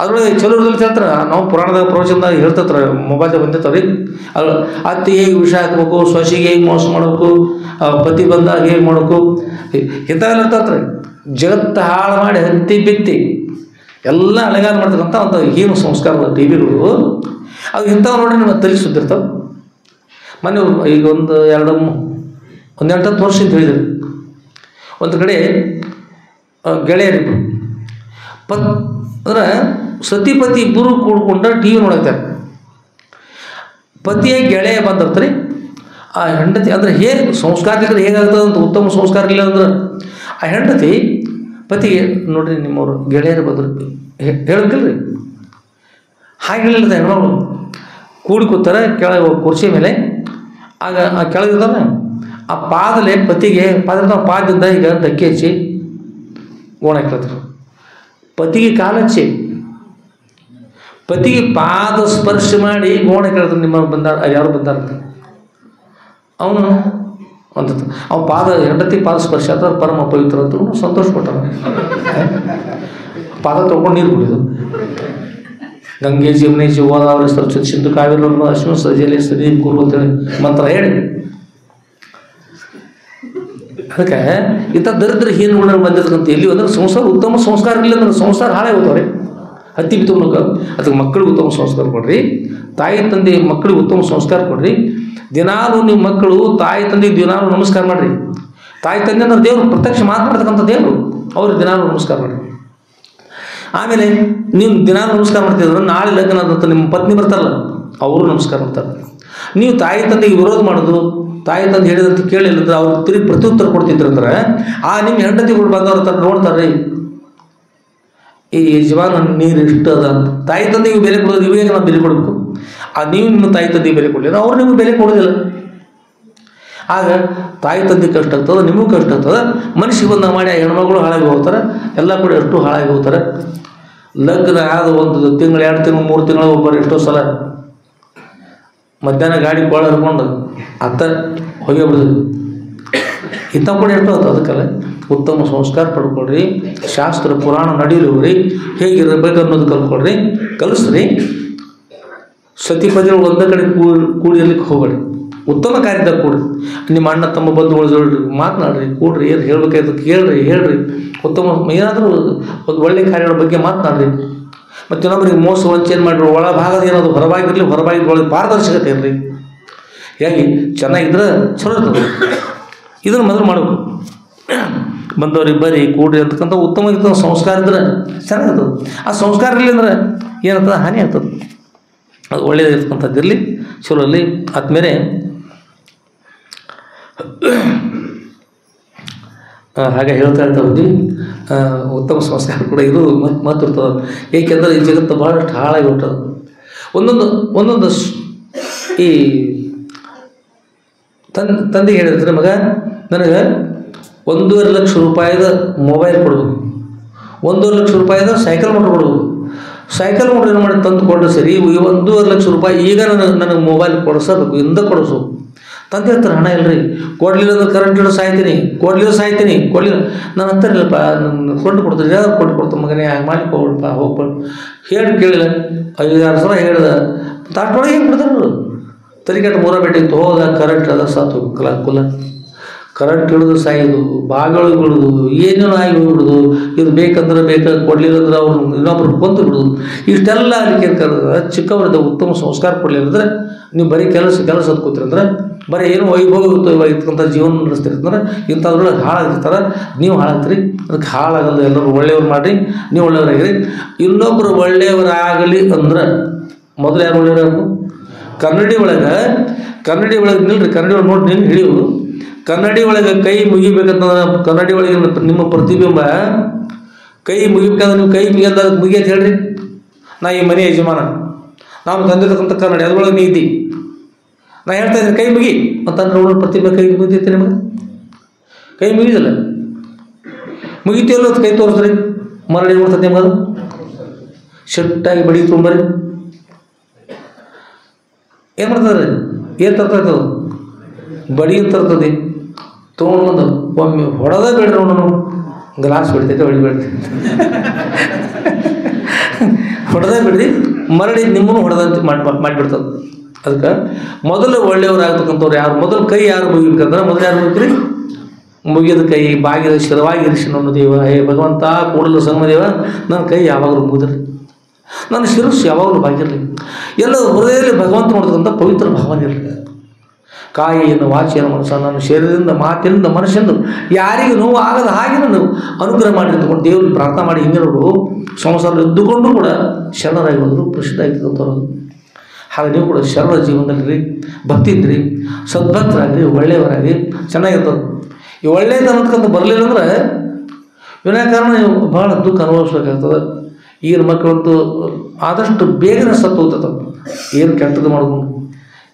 ಅದ್ರೊಳಗೆ ಚಲೋ ಹೇಳ್ತಾರೆ. ನಾವು ಪುರಾಣದಾಗ ಪ್ರವಚನದಾಗ ಹೇಳ್ತಾರೆ, ಮೊಬೈಲ್ದಾಗ ಬಂದಿರ್ತಾರೆ. ಅದು ಅತ್ತಿ ಹೇಗೆ ವಿಷ ಹಾಕ್ಬೇಕು, ಸೊಸೆಗೆ ಹೇಗೆ ಮೋಸ ಮಾಡಬೇಕು, ಪತಿ ಬಂದಾಗ ಹೇಗೆ ಮಾಡಬೇಕು, ಇಂಥವೆಲ್ಲ ಇರ್ತಾರೆ. ಜಗತ್ತು ಹಾಳು ಮಾಡಿ ಹತ್ತಿ ಬಿತ್ತಿ ಎಲ್ಲ ಅಲೆಗಾಲ ಮಾಡ್ತಕ್ಕಂಥ ಒಂದು ಹೀನ ಸಂಸ್ಕಾರದ ಟಿ ವಿಗಳು ಅದು ಇಂಥವು ನೋಡಿ ನಿಮ್ಮ ತಲೆ ಸುದ್ದಿರ್ತಾವೆ. ಮೊನ್ನೆ ಈಗ ಒಂದು 8 ವರ್ಷ ಅಂತ ಹೇಳಿದ್ರು. ಒಂದು ಕಡೆ ಗೆಳೆಯರಿಬ್ಬರು ಅಂದ್ರೆ ಸತಿಪತಿ ಇಬ್ಬರು ಕೂಡ್ಕೊಂಡು ಟಿ ವಿ ನೋಡ್ತಾರೆ. ಪತಿಯ ಗೆಳೆಯ ಬಂದಿರ್ತಾರೆ. ಆ ಹೆಂಡತಿ ಅಂದರೆ ಹೇಗೆ ಸಂಸ್ಕಾರ ಹೇಗಾಗ್ತದೆ ಅಂತ, ಉತ್ತಮ ಸಂಸ್ಕಾರ ಇಲ್ಲ ಅಂದ್ರೆ ಆ ಹೆಂಡತಿ ಪತಿಗೆ ನೋಡ್ರಿ ನಿಮ್ಮವರು ಗೆಳೆಯರು ಬಂದರು ಹೇಳಕ್ಕಿಲ್ರಿ. ಹಾಗೆ ಹೇಳಿಲ್ಲ ಹೆಣ್ಣು ಕೂಡಿ ಕೂತಾರೆ ಕೆಳಗೆ ಕುರ್ಚಿ ಮೇಲೆ. ಆಗ ಆ ಕೆಳಗಿರ್ತಾನೆ ಆ ಪಾದಲೆ ಪತಿಗೆ ಪಾದದಿಂದ ಈಗ ಧಕ್ಕೆ ಹಚ್ಚಿ ಗೋಣ ಹಾಕ್ತಾರೆ. ಪತಿಗೆ ಕಾಲಚ್ಚಿ ಪತಿಗೆ ಪಾದ ಸ್ಪರ್ಶ ಮಾಡಿ ಗೋಣ ಕೇಳ್ತಾರೆ. ನಿಮ್ಮ ಬಂದಾರ ಯಾರು ಬಂದಾರಂತ ಅವನು ಅಂತ ಅವ್ನು ಪಾದ ಹೆಂಡತಿ ಪಾದ ಸ್ಪರ್ಶ ಆದ್ರೆ ಪರಮ ಪವಿತ್ರ ಅಂತ ಸಂತೋಷ ಪಟ್ಟಾನ. ಪಾದ ತೊಗೊಂಡು ನೀರು ಕುಡಿದು ಗಂಗೆ ಜೀವನೇ ಜೀವದಾವರ ಸರಸ್ವತಿ ಸಿಂಧು ಕಾವೇರಿ ಅಶ್ವಿನ ಸಜಲೆ ಸರಿ ಗುರು ಅಂತೇಳಿ ಮಂತ್ರ ಹೇಳಿ. ಅದಕ್ಕೆ ಇಂಥ ದರಿದ್ರ ಹೀನಗಳು ಬಂದಿರ್ತಕ್ಕಂಥ ಎಲ್ಲಿ ಅಂದ್ರೆ ಸಂಸಾರ ಉತ್ತಮ ಸಂಸ್ಕಾರ ಇಲ್ಲ ಅಂದ್ರೆ ಸಂಸಾರ ಹಾಳಾಗಿ ಹೋಗ್ತಾವ್ರಿ. ಹತ್ತಿ ಬಿತ್ತವನಕ್ಕೆ ಅದಕ್ಕೆ ಮಕ್ಕಳಿಗೆ ಉತ್ತಮ ಸಂಸ್ಕಾರ ಕೊಡ್ರಿ. ತಾಯಿ ತಂದೆ ಮಕ್ಕಳಿಗೆ ಉತ್ತಮ ಸಂಸ್ಕಾರ ಕೊಡ್ರಿ. ದಿನಾಲು ನಿಮ್ಮ ಮಕ್ಕಳು ತಾಯಿ ತಂದೆಗೆ ದಿನಾಲು ನಮಸ್ಕಾರ ಮಾಡಿರಿ. ತಾಯಿ ತಂದೆ ಅಂದ್ರೆ ದೇವರು, ಪ್ರತ್ಯಕ್ಷ ಮಾತನಾಡ್ತಕ್ಕಂಥ ದೇವರು, ಅವ್ರಿಗೆ ದಿನಾಲು ನಮಸ್ಕಾರ ಮಾಡಿರಿ. ಆಮೇಲೆ ನೀವು ದಿನಾಲು ನಮಸ್ಕಾರ ಮಾಡ್ತಿದ್ರೆ ನಾಳೆ ಲಗ್ನ ಆದಂತ ನಿಮ್ಮ ಪತ್ನಿ ಬರ್ತಾರಲ್ಲ ಅವರು ನಮಸ್ಕಾರ ಮಾಡ್ತಾರೆ. ನೀವು ತಾಯಿ ತಂದೆಗೆ ವಿರೋಧ ಮಾಡೋದು, ತಾಯಿ ತಂದೆ ಹೇಳಿದಂತ ಕೇಳಿಲ್ಲಂದ್ರೆ ಅವ್ರು ತಿರುಗಿ ಪ್ರತ್ಯುತ್ತರ ಕೊಡ್ತಿದ್ರಂದ್ರೆ ಆ ನಿಮ್ಮ ಹೆಂಡತಿಗಳು ಬಂದವ್ರ ನೋಡ್ತಾರೆ, ಈ ಯಜಮಾನ ನೀರು ಇಷ್ಟ ಅದ ಅಂತ. ತಾಯಿ ತಂದೆಗೆ ಬೆಲೆ ಕೊಡೋದು ಇವಾಗ ನಾವು ಬೆಲೆ ಕೊಡಬೇಕು. ನೀವು ನಿಮ್ಮ ತಾಯಿ ತಂದೆಗೆ ಬೆಲೆ ಕೊಡಲಿಲ್ಲ, ಅವ್ರು ನಿಮಗೆ ಬೆಲೆ ಕೊಡೋದಿಲ್ಲ. ಆಗ ತಾಯಿ ತಂದೆ ಕಷ್ಟ ಆಗ್ತದೆ, ನಿಮಗೂ ಕಷ್ಟ ಆಗ್ತದೆ. ಮನುಷ್ಯ ಬಂದ ಮಾಡಿ ಆ ಹೆಣ್ಮಗಳು ಹಾಳಾಗಿ ಹೋಗ್ತಾರೆ, ಎಲ್ಲ ಕೂಡ ಎಷ್ಟು ಹಾಳಾಗಿ ಹೋಗ್ತಾರೆ. ಲಗ್ನ ಆದ 1 ತಿಂಗಳು 2 ತಿಂಗಳು 3 ತಿಂಗಳು ಒಬ್ಬರು ಎಷ್ಟೋ ಸಲ ಮಧ್ಯಾಹ್ನ ಗಾಡಿ ಕೋಳ ಹರ್ಕೊಂಡು ಅತ್ತ ಹೋಗೇ ಬಿಡೋದು. ಇಂಥ ಕೂಡ ಎಷ್ಟೋ ಆಯ್ತು. ಅದಕ್ಕೆಲ್ಲ ಉತ್ತಮ ಸಂಸ್ಕಾರ ಪಡ್ಕೊಳ್ರಿ, ಶಾಸ್ತ್ರ ಪುರಾಣ ನಡೀರಿ, ಹೇಗಿರಬೇಕು ಅನ್ನೋದು ಕಲ್ತ್ಕೊಳ್ರಿ, ಕಲಿಸ್ರಿ. ಸತಿಪದಿಗಳು ಒಂದೇ ಕಡೆ ಕೂಡಿರ್ಲಿಕ್ಕೆ ಹೋಗಬೇಡಿ, ಉತ್ತಮ ಕಾರ್ಯದಾಗ ಕೂಡ್ರಿ. ನಿಮ್ಮ ಅಣ್ಣ ತಮ್ಮ ಬಂಧುಗಳು ಜೋಡ್ರಿ, ಮಾತನಾಡ್ರಿ, ಕೂಡ್ರಿ, ಏನು ಹೇಳ್ಬೇಕಾಯ್ತು ಕೇಳ್ರಿ, ಹೇಳ್ರಿ. ಉತ್ತಮ ಏನಾದರೂ ಒಂದು ಒಳ್ಳೆಯ ಕಾರ್ಯಗಳ ಬಗ್ಗೆ ಮಾತನಾಡ್ರಿ. ಮತ್ತು ನಮ್ಮರಿಗೆ ಮೋಸ ವಂಚನೆ ಮಾಡಿರಿ, ಒಳಭಾಗದ ಏನಾದ್ರು ಹೊರಭಾಗಿರಲಿ, ಹೊರಭಾಗಿದ್ರೊಳಗೆ ಪಾರದರ್ಶಕತೆ ಇರಲಿ. ಹೇಗೆ ಚೆನ್ನಾಗಿದ್ರೆ ಚಲೋ ಇರ್ತದೆ. ಇದನ್ನು ಮೊದಲು ಮಾಡಬೇಕು. ಬಂದವ್ರಿಗೆ ಬರೀ ಕೂಡ್ರಿ ಅಂತಕ್ಕಂಥ ಉತ್ತಮ ಸಂಸ್ಕಾರ ಇದ್ರೆ ಚೆನ್ನಾಗಿರ್ತದೆ. ಆ ಸಂಸ್ಕಾರ ಇರಲಿ ಅಂದ್ರೆ ಏನಾಗ್ತದೆ, ಹಾನಿ ಆಗ್ತದೆ. ಅದು ಒಳ್ಳೆಯದಿರ್ತಕ್ಕಂಥದ್ದಿರಲಿ, ಚಲೋ ಅಲ್ಲಿ. ಆದ್ಮೇಲೆ ಹಾಗೆ ಹೇಳ್ತಾ ಹೋದ್ವಿ. ಉತ್ತಮ ಸಂಸ್ಕಾರ ಕೂಡ ಇದು ಮಾತು ಇರ್ತದೆ. ಏಕೆಂದರೆ ಈ ಜಗತ್ತು ಭಾಳಷ್ಟು ಹಾಳಾಗಿ ಹೊಟ್ಟದು. ಒಂದೊಂದು ಈ ತಂದೆಗೆ ಹೇಳಿದ್ರೆ, ಮಗ ನನಗೆ 1.5 ಲಕ್ಷ ರೂಪಾಯಿದ ಮೊಬೈಲ್ ಕೊಡಬೇಕು, 1.5 ಲಕ್ಷ ರೂಪಾಯಿದ ಸೈಕಲ್ ಮೋಟ್ರ್ ಕೊಡಬೇಕು. ಸೈಕಲ್ ಮೋಟ್ರ್ ಏನು ಮಾಡಿ ತಂದು ಕೊಟ್ಟರೆ ಸರಿ, 1.5 ಲಕ್ಷ ರೂಪಾಯಿ ಈಗ ನನಗೆ ಮೊಬೈಲ್ ಕೊಡಿಸಬೇಕು, ಇಂದ ಕೊಡಿಸು. ತಂದೆ ಹೇಳ್ತಾರೆ, ಹಣ ಇಲ್ಲರಿ, ಕೊಡಲಿಲ್ಲ ಅಂದ್ರೆ ಕರೆಂಟ್ ಹಿಡಿದು ಸಾಯ್ತೀನಿ, ಕೊಡಲಿಲ್ಲ ನಾನು ಅಂತಾರಿಲ್ಲಪ್ಪ, ನಾನು ಕೊಡ್ತೀನಿ, ಯಾರು ಕೊಡ್ತೀನಿ ಮಗನೇ, ಹಾಗೆ ಮಾಡಿಕೊಡ್ಪ, ಹೋಗ್ಬಾರ್ದು. ಹೇಳಿ ಕೇಳಿಲ್ಲ, 5-6 ಸಲ ಹೇಳಿದ. ತಾಟ್ೊಳಗೆ ಏನು ಬಿಡ್ತಾರೆ ತಲೆಕೆಟ್ಟು 3 ಬೆಟ್ಟಿತ್ತು, ಹೋದ ಕರೆಂಟ್ ಅದ ಸಾತು ಕುಲ. ಕರೆಂಟ್ ಹಿಡಿದು ಸಾಯೋದು, ಬಾಗಿಲೊಳಗೆ ಬಿಡೋದು, ಏನೇನೋ ಆಗಿ ಹೋಗ್ಬಿಡೋದು. ಇದು ಬೇಕಂದ್ರೆ ಕೊಡಲಿಲ್ಲ ಅಂದ್ರೆ ಅವ್ರು ಇನ್ನೊಬ್ರು ಕೊಂತು ಬಿಡೋದು. ಇಷ್ಟೆಲ್ಲ ಅದಕ್ಕೆ ಚಿಕ್ಕವರದ ಉತ್ತಮ ಸಂಸ್ಕಾರ ಕೊಡಲಿಲ್ಲ ಅಂದರೆ ನೀವು ಬರೀ ಕೆಲಸ ಕೂತ್ರಂದ್ರೆ ಬರೀ ಏನು ವೈಭವಯುತವಾಗಿರ್ತಕ್ಕಂಥ ಜೀವನ ನಡೆಸ್ತಿರ್ತಂದ್ರೆ ಇಂಥದ್ರೊಳಗೆ ಹಾಳಾಗಿರ್ತಾರೆ, ನೀವು ಹಾಳಾಗ್ತೀರಿ. ಅದಕ್ಕೆ ಹಾಳಾಗಲ್ಲ, ಎಲ್ಲರೂ ಒಳ್ಳೆಯವ್ರು ಮಾಡಿರಿ, ನೀವು ಒಳ್ಳೆಯವರಾಗಿರಿ. ಇನ್ನೊಬ್ಬರು ಒಳ್ಳೆಯವರಾಗಲಿ ಅಂದ್ರೆ ಮೊದಲು ಯಾರು ಒಳ್ಳೆಯವರಾಗಬೇಕು? ಕನ್ನಡಿ ಒಳಗೆ ನಿಲ್ರಿ, ಕನ್ನಡಿ ಒಳಗೆ ನೋಡಿ ನಿನ್ನ ಹಿಡಿಯೋದು. ಕನ್ನಡಿ ಒಳಗೆ ಕೈ ಮುಗಿಬೇಕಂತಂದ್ರೆ ಕನ್ನಡಿ ಒಳಗೆ ನಿಮ್ಮ ಪ್ರತಿಬಿಂಬ ಕೈ ಮುಗಿಬೇಕಂದ್ರೆ ನೀವು ಕೈ ಮುಗಿಯೋದು ಮುಗಿಯಂತ ಹೇಳ್ರಿ. ನಾ ಈ ಮನೆ ಯಜಮಾನ, ನಾವು ತಂದಿರ್ತಕ್ಕಂಥ ಕನ್ನಡಿ ಅದ್ರೊಳಗೆ ನೀ ಇದ್ದಿ, ನಾ ಹೇಳ್ತಾ ಇದ್ದೀನಿ ಕೈ ಮುಗಿ ಅಂತಂದ್ರೆ ಅವಳು ಪ್ರತಿಬಿಂಬ ಕೈ ಮುಗಿತೈತೆ. ನಿಮಗೆ ಕೈ ಮುಗಿದಿಲ್ಲ, ಮುಗಿತೀವಲ್ಲ ಕೈ ತೋರಿಸ್ರಿ, ಮರಳಿ ಮಾಡ್ತದೆ ನಿಮಗದು. ಶೆಟ್ಟಾಗಿ ಬಡಿ ತುಂಬರಿ. ಏನು ಮಾಡ್ತದೆ? ಏನು ತರ್ತೈತೆ? ಬಡಿ ಅಂತ ತರ್ತದೆ. ತೊಗೊಂಡು ಒಮ್ಮೆ ಹೊಡೆದ ಬೇಡ್ರಿ, ನೋಡೋಣ ಗ್ಲಾಸ್ ಬಿಡ್ತೈತೆ, ಹೊಡಿತೈತೆ. ಹೊಡೆದ ಬಿಡ್ರಿ, ಮರಳಿ ನಿಮ್ಮನ್ನು ಹೊಡೆದಂತೆ ಮಾಡಿಬಿಡ್ತದೆ. ಅದಕ್ಕೆ ಮೊದಲು ಒಳ್ಳೆಯವರಾಗ್ತಕ್ಕಂಥವ್ರು ಯಾರು? ಮೊದಲು ಕೈ ಯಾರು ಮುಗಿಬೇಕಂದ್ರೆ ಮೊದಲು ಯಾರು ಮುಗಿದ್ರಿ? ಮುಗಿದ ಕೈ ಬಾಗಿದ ಶಿರವಾಗಿ ಇರಿಸಿನನ್ನು ದೇವ, ಹೇ ಭಗವಂತ ಕೂಡಲು ಸಂಗಮದೇವ, ನನ್ನ ಕೈ ಯಾವಾಗಲೂ ಮುಗಿದ್ರಿ, ನನ್ನ ಶಿರಸ್ಸು ಯಾವಾಗಲೂ ಬಾಗಿರಲಿ. ಎಲ್ಲ ಹೃದಯದಲ್ಲಿ ಭಗವಂತ ನೋಡ್ತಕ್ಕಂಥ ಪವಿತ್ರ ಭಾವನೆ ಇರಲಿ. ಕಾಯಿಯನ್ನು ವಾಚಿಯನ್ನು ಮನಸ್ಸ, ನನ್ನ ಶರೀರದಿಂದ ಮಾತಿನಿಂದ ಮನಸ್ಸಿಂದ ಯಾರಿಗೂ ನೋವು ಆಗದ ಹಾಗೆ ನಾನು ಅನುಗ್ರಹ ಮಾಡಿರ್ತಕೊಂಡು ದೇವರಿಗೆ ಪ್ರಾರ್ಥನೆ ಮಾಡಿ ಹಿಂದಿನವರು ಸಂಸಾರ ಇದ್ದುಕೊಂಡು ಕೂಡ ಶರಣರಾಗಿ ಹೋದರು, ಪ್ರಸಿದ್ಧ ಆಗಿರ್ತಕ್ಕಂಥವ್ರು. ಹಾಗೆ ನೀವು ಕೂಡ ಶರಣ ಜೀವನದಲ್ಲಿ ಭಕ್ತಿ ಇದ್ರಿ, ಸದ್ಭಕ್ತರಾಗಿ, ಒಳ್ಳೆಯವರಾಗಿ ಚೆನ್ನಾಗಿರ್ತದೆ. ಈ ಒಳ್ಳೆಯತನಕ್ಕಂತ ಬರಲಿಲ್ಲ ಅಂದ್ರೆ ವಿನಾಕಾರಣ ನೀವು ಭಾಳ ದುಃಖ ಅನುಭವಿಸ್ಬೇಕಾಗ್ತದೆ. ಈಗಿನ ಮಕ್ಕಳಂತೂ ಆದಷ್ಟು ಬೇಗನೆ ಸತ್ತು ಹೋಗ್ತದೆ. ಏನು ಕೆಟ್ಟದ್ದು ಮಾಡ್ಕೊಂಡು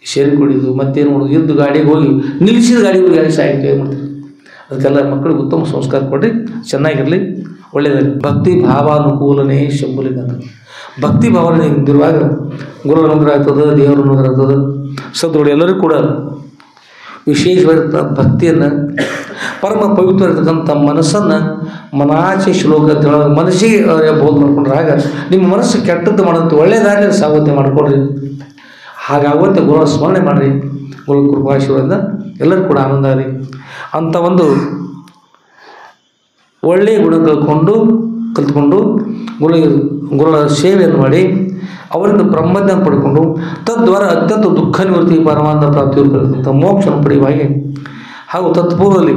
ಶೇರಿ ಕುಡಿದು ಮತ್ತೇನು ಮಾಡೋದು, ಇದ್ದು ಗಾಡಿಗೆ ಹೋಗಿ ನಿಲ್ಲಿಸಿದ ಗಾಡಿಗೆ ಹೋಗಿ ಗಾಡಿ ಸಾಯಕ್ಕೆ ಮಾಡ್ತೀವಿ. ಅದಕ್ಕೆಲ್ಲ ಮಕ್ಕಳಿಗೆ ಉತ್ತಮ ಸಂಸ್ಕಾರ ಕೊಡ್ರಿ, ಚೆನ್ನಾಗಿರಲಿ, ಒಳ್ಳೆಯದಾಗಲಿ. ಭಕ್ತಿ ಭಾವಾನುಕೂಲನೇ ಶಂಭುಲಿಂಗ. ಭಕ್ತಿ ಭಾವನೆ ಇದ್ದಿರುವಾಗ ಗುರು ಅನುಗ್ರಹ ಆಗ್ತದೆ, ದೇವರ ಅನುಗ್ರಹ ಆಗ್ತದೆ. ಸದ್ಗುರು ಎಲ್ಲರಿಗೂ ಕೂಡ ವಿಶೇಷವಾಗಿರ್ತಕ್ಕಂಥ ಭಕ್ತಿಯನ್ನು, ಪರಮ ಪವಿತ್ರ ಇರ್ತಕ್ಕಂಥ ಮನಸ್ಸನ್ನು ಮನಾಚೆ ಶ್ಲೋಕ ಅಂತೇಳೋದು ಮನಸ್ಸಿಗೆ ಬೋಧ ಮಾಡ್ಕೊಂಡ್ರೆ ಆಗ ನಿಮ್ಮ ಮನಸ್ಸು ಕೆಟ್ಟದ್ದು ಮಾಡೋದು ಒಳ್ಳೆಯ ದಾರಿಯಲ್ಲಿ ಸಾಗುವಂತೆ ಮಾಡಿಕೊಡ್ರಿ. ಹಾಗಾಗುವಂತೆ ಗುರುಗಳ ಸ್ಮರಣೆ ಮಾಡಿರಿ. ಗುರು ಕೃಪಾಶೀರ್ವಾದ ಎಲ್ಲರೂ ಕೂಡ ಆನಂದ ಆಗಲಿ. ಅಂಥ ಒಂದು ಒಳ್ಳೆಯ ಗುಣ ಕಲ್ತ್ಕೊಂಡು ಗುರುಗಳ ಸೇವೆಯನ್ನು ಮಾಡಿ ಅವರಿಂದ ಬ್ರಹ್ಮಜ್ಞಾನ ಪಡ್ಕೊಂಡು ತದ್ವಾರ ಅತ್ಯಂತ ದುಃಖ ನಿವೃತ್ತಿ ಪರಮಾನಂದ ಪ್ರಾಪ್ತಿಯಲ್ಲಿರತಕ್ಕಂಥ ಮೋಕ್ಷವನ್ನು ಪಡೆಯುವ ಹಾಗೆ ಹಾಗೂ ತತ್ಪೂರ್ವದಲ್ಲಿ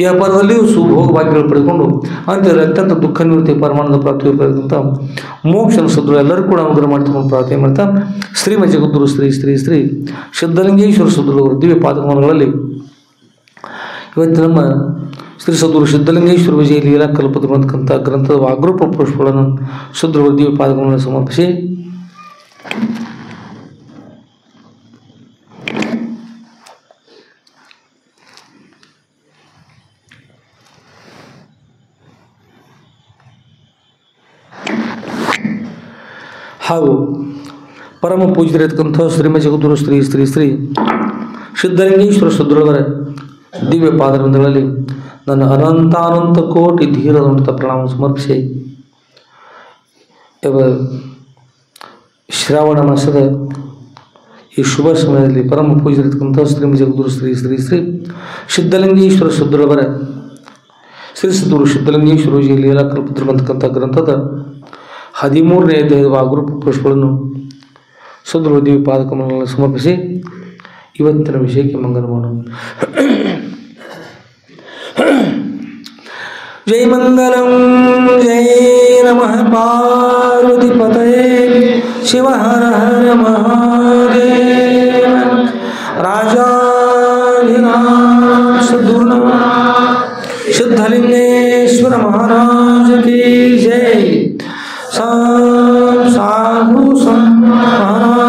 ಈ ಅಪಾರದಲ್ಲಿಯೂ ಸುಭೋಗ ಭಾಗ್ಯಗಳು ಪಡೆದುಕೊಂಡು ಅಂತ್ಯದಲ್ಲಿ ಅತ್ಯಂತ ದುಃಖ ನಿವೃತ್ತಿ ಪರಮಾನಂದ ಪ್ರಾಪ್ತಿಯಲ್ಲಿರತಕ್ಕಂಥ ಮೋಕ್ಷನ ಸದ್ಗುರು ಎಲ್ಲರೂ ಕೂಡ ಅನುಗ್ರಹ ಮಾಡ್ತಕೊಂಡು ಪ್ರಾರ್ಥನೆ ಮಾಡ್ತಾ ಶ್ರೀಮದ್ ಜಗದ್ಗುರು ಶ್ರೀ ಶ್ರೀ ಶ್ರೀ ಸಿದ್ಧಲಿಂಗೇಶ್ವರ ಸದ್ಗುರು ದಿವ್ಯ ಪಾದಕಮಲಗಳಲ್ಲಿ ಇವತ್ತು ನಮ್ಮ ಶ್ರೀ ಸದ್ಗುರು ಸಿದ್ಧಲಿಂಗೇಶ್ವರ ವಿಜಯ ಲೀಲಾ ಕಲ್ಪತಕ್ಕಂಥ ಗ್ರಂಥದ ವಾಗ್ರೂಪ ಪುಷ್ಪಗಳನ್ನು ಸದ್ಗುರು ದಿವ್ಯ ಪಾದಕಮಲವನ್ನು ಸಮರ್ಪಿಸಿ ಹಾಗೂ ಪರಮ ಪೂಜ್ಯರಿರತಕ್ಕಂಥ ಶ್ರೀಮದ್ ಜಗದ್ಗುರು ಶ್ರೀ ಶ್ರೀ ಶ್ರೀ ಸಿದ್ಧಲಿಂಗೇಶ್ವರ ಸದ್ಗುರುವರ ದಿವ್ಯ ಪಾದಗಳಲ್ಲಿ ನನ್ನ ಅನಂತಾನಂತ ಕೋಟಿ ಧೀರದಂತ ಪ್ರಣಾಮ ಸಮರ್ಪಿಸಿ ಶ್ರಾವಣ ಮಾಸದ ಈ ಶುಭ ಸಮಯದಲ್ಲಿ ಪರಮ ಪೂಜ್ಯರಿರತಕ್ಕಂಥ ಶ್ರೀಮದ್ ಜಗದ್ಗುರು ಶ್ರೀ ಶ್ರೀ ಶ್ರೀ ಸಿದ್ಧಲಿಂಗೇಶ್ವರ ಸದ್ಗುರುವರ ಶ್ರೀ ಸದ್ಗುರು ಸಿದ್ಧಲಿಂಗೇಶ್ವರ ವಿಜಯ ಲೀಲಾ ಕಲ್ಪತಕ್ಕಂಥ ಗ್ರಂಥದ 13ನೇ ಅಧ್ಯಾಯದ ವಾಗ್ರೂಪ ಪುಷ್ಪಗಳನ್ನು ಸದ್ಗುರು ದಿವ್ಯ ಪಾದಕಮಲಗಳನ್ನು ಸಮರ್ಪಿಸಿ ಇವತ್ತಿನ ವಿಷಯಕ್ಕೆ ಮಂಗಲ ಮಾಡೋಣ. ಜೈ ಮಂಗಲಂ ಜೈ ನಮಃ ಪಾರ್ವತಿ ಪತಯೇ ಶಿವ ಹರ ಹರ ಮಹಾದೇವ ರಾಜಾಧಿರಾಜ ಸದ್ಗುರು ಸಿದ್ಧಲಿಂಗೇಶ್ವರ ಮಹಾರಾಜ ಕಿ ಜೈ. साधु संत महाराज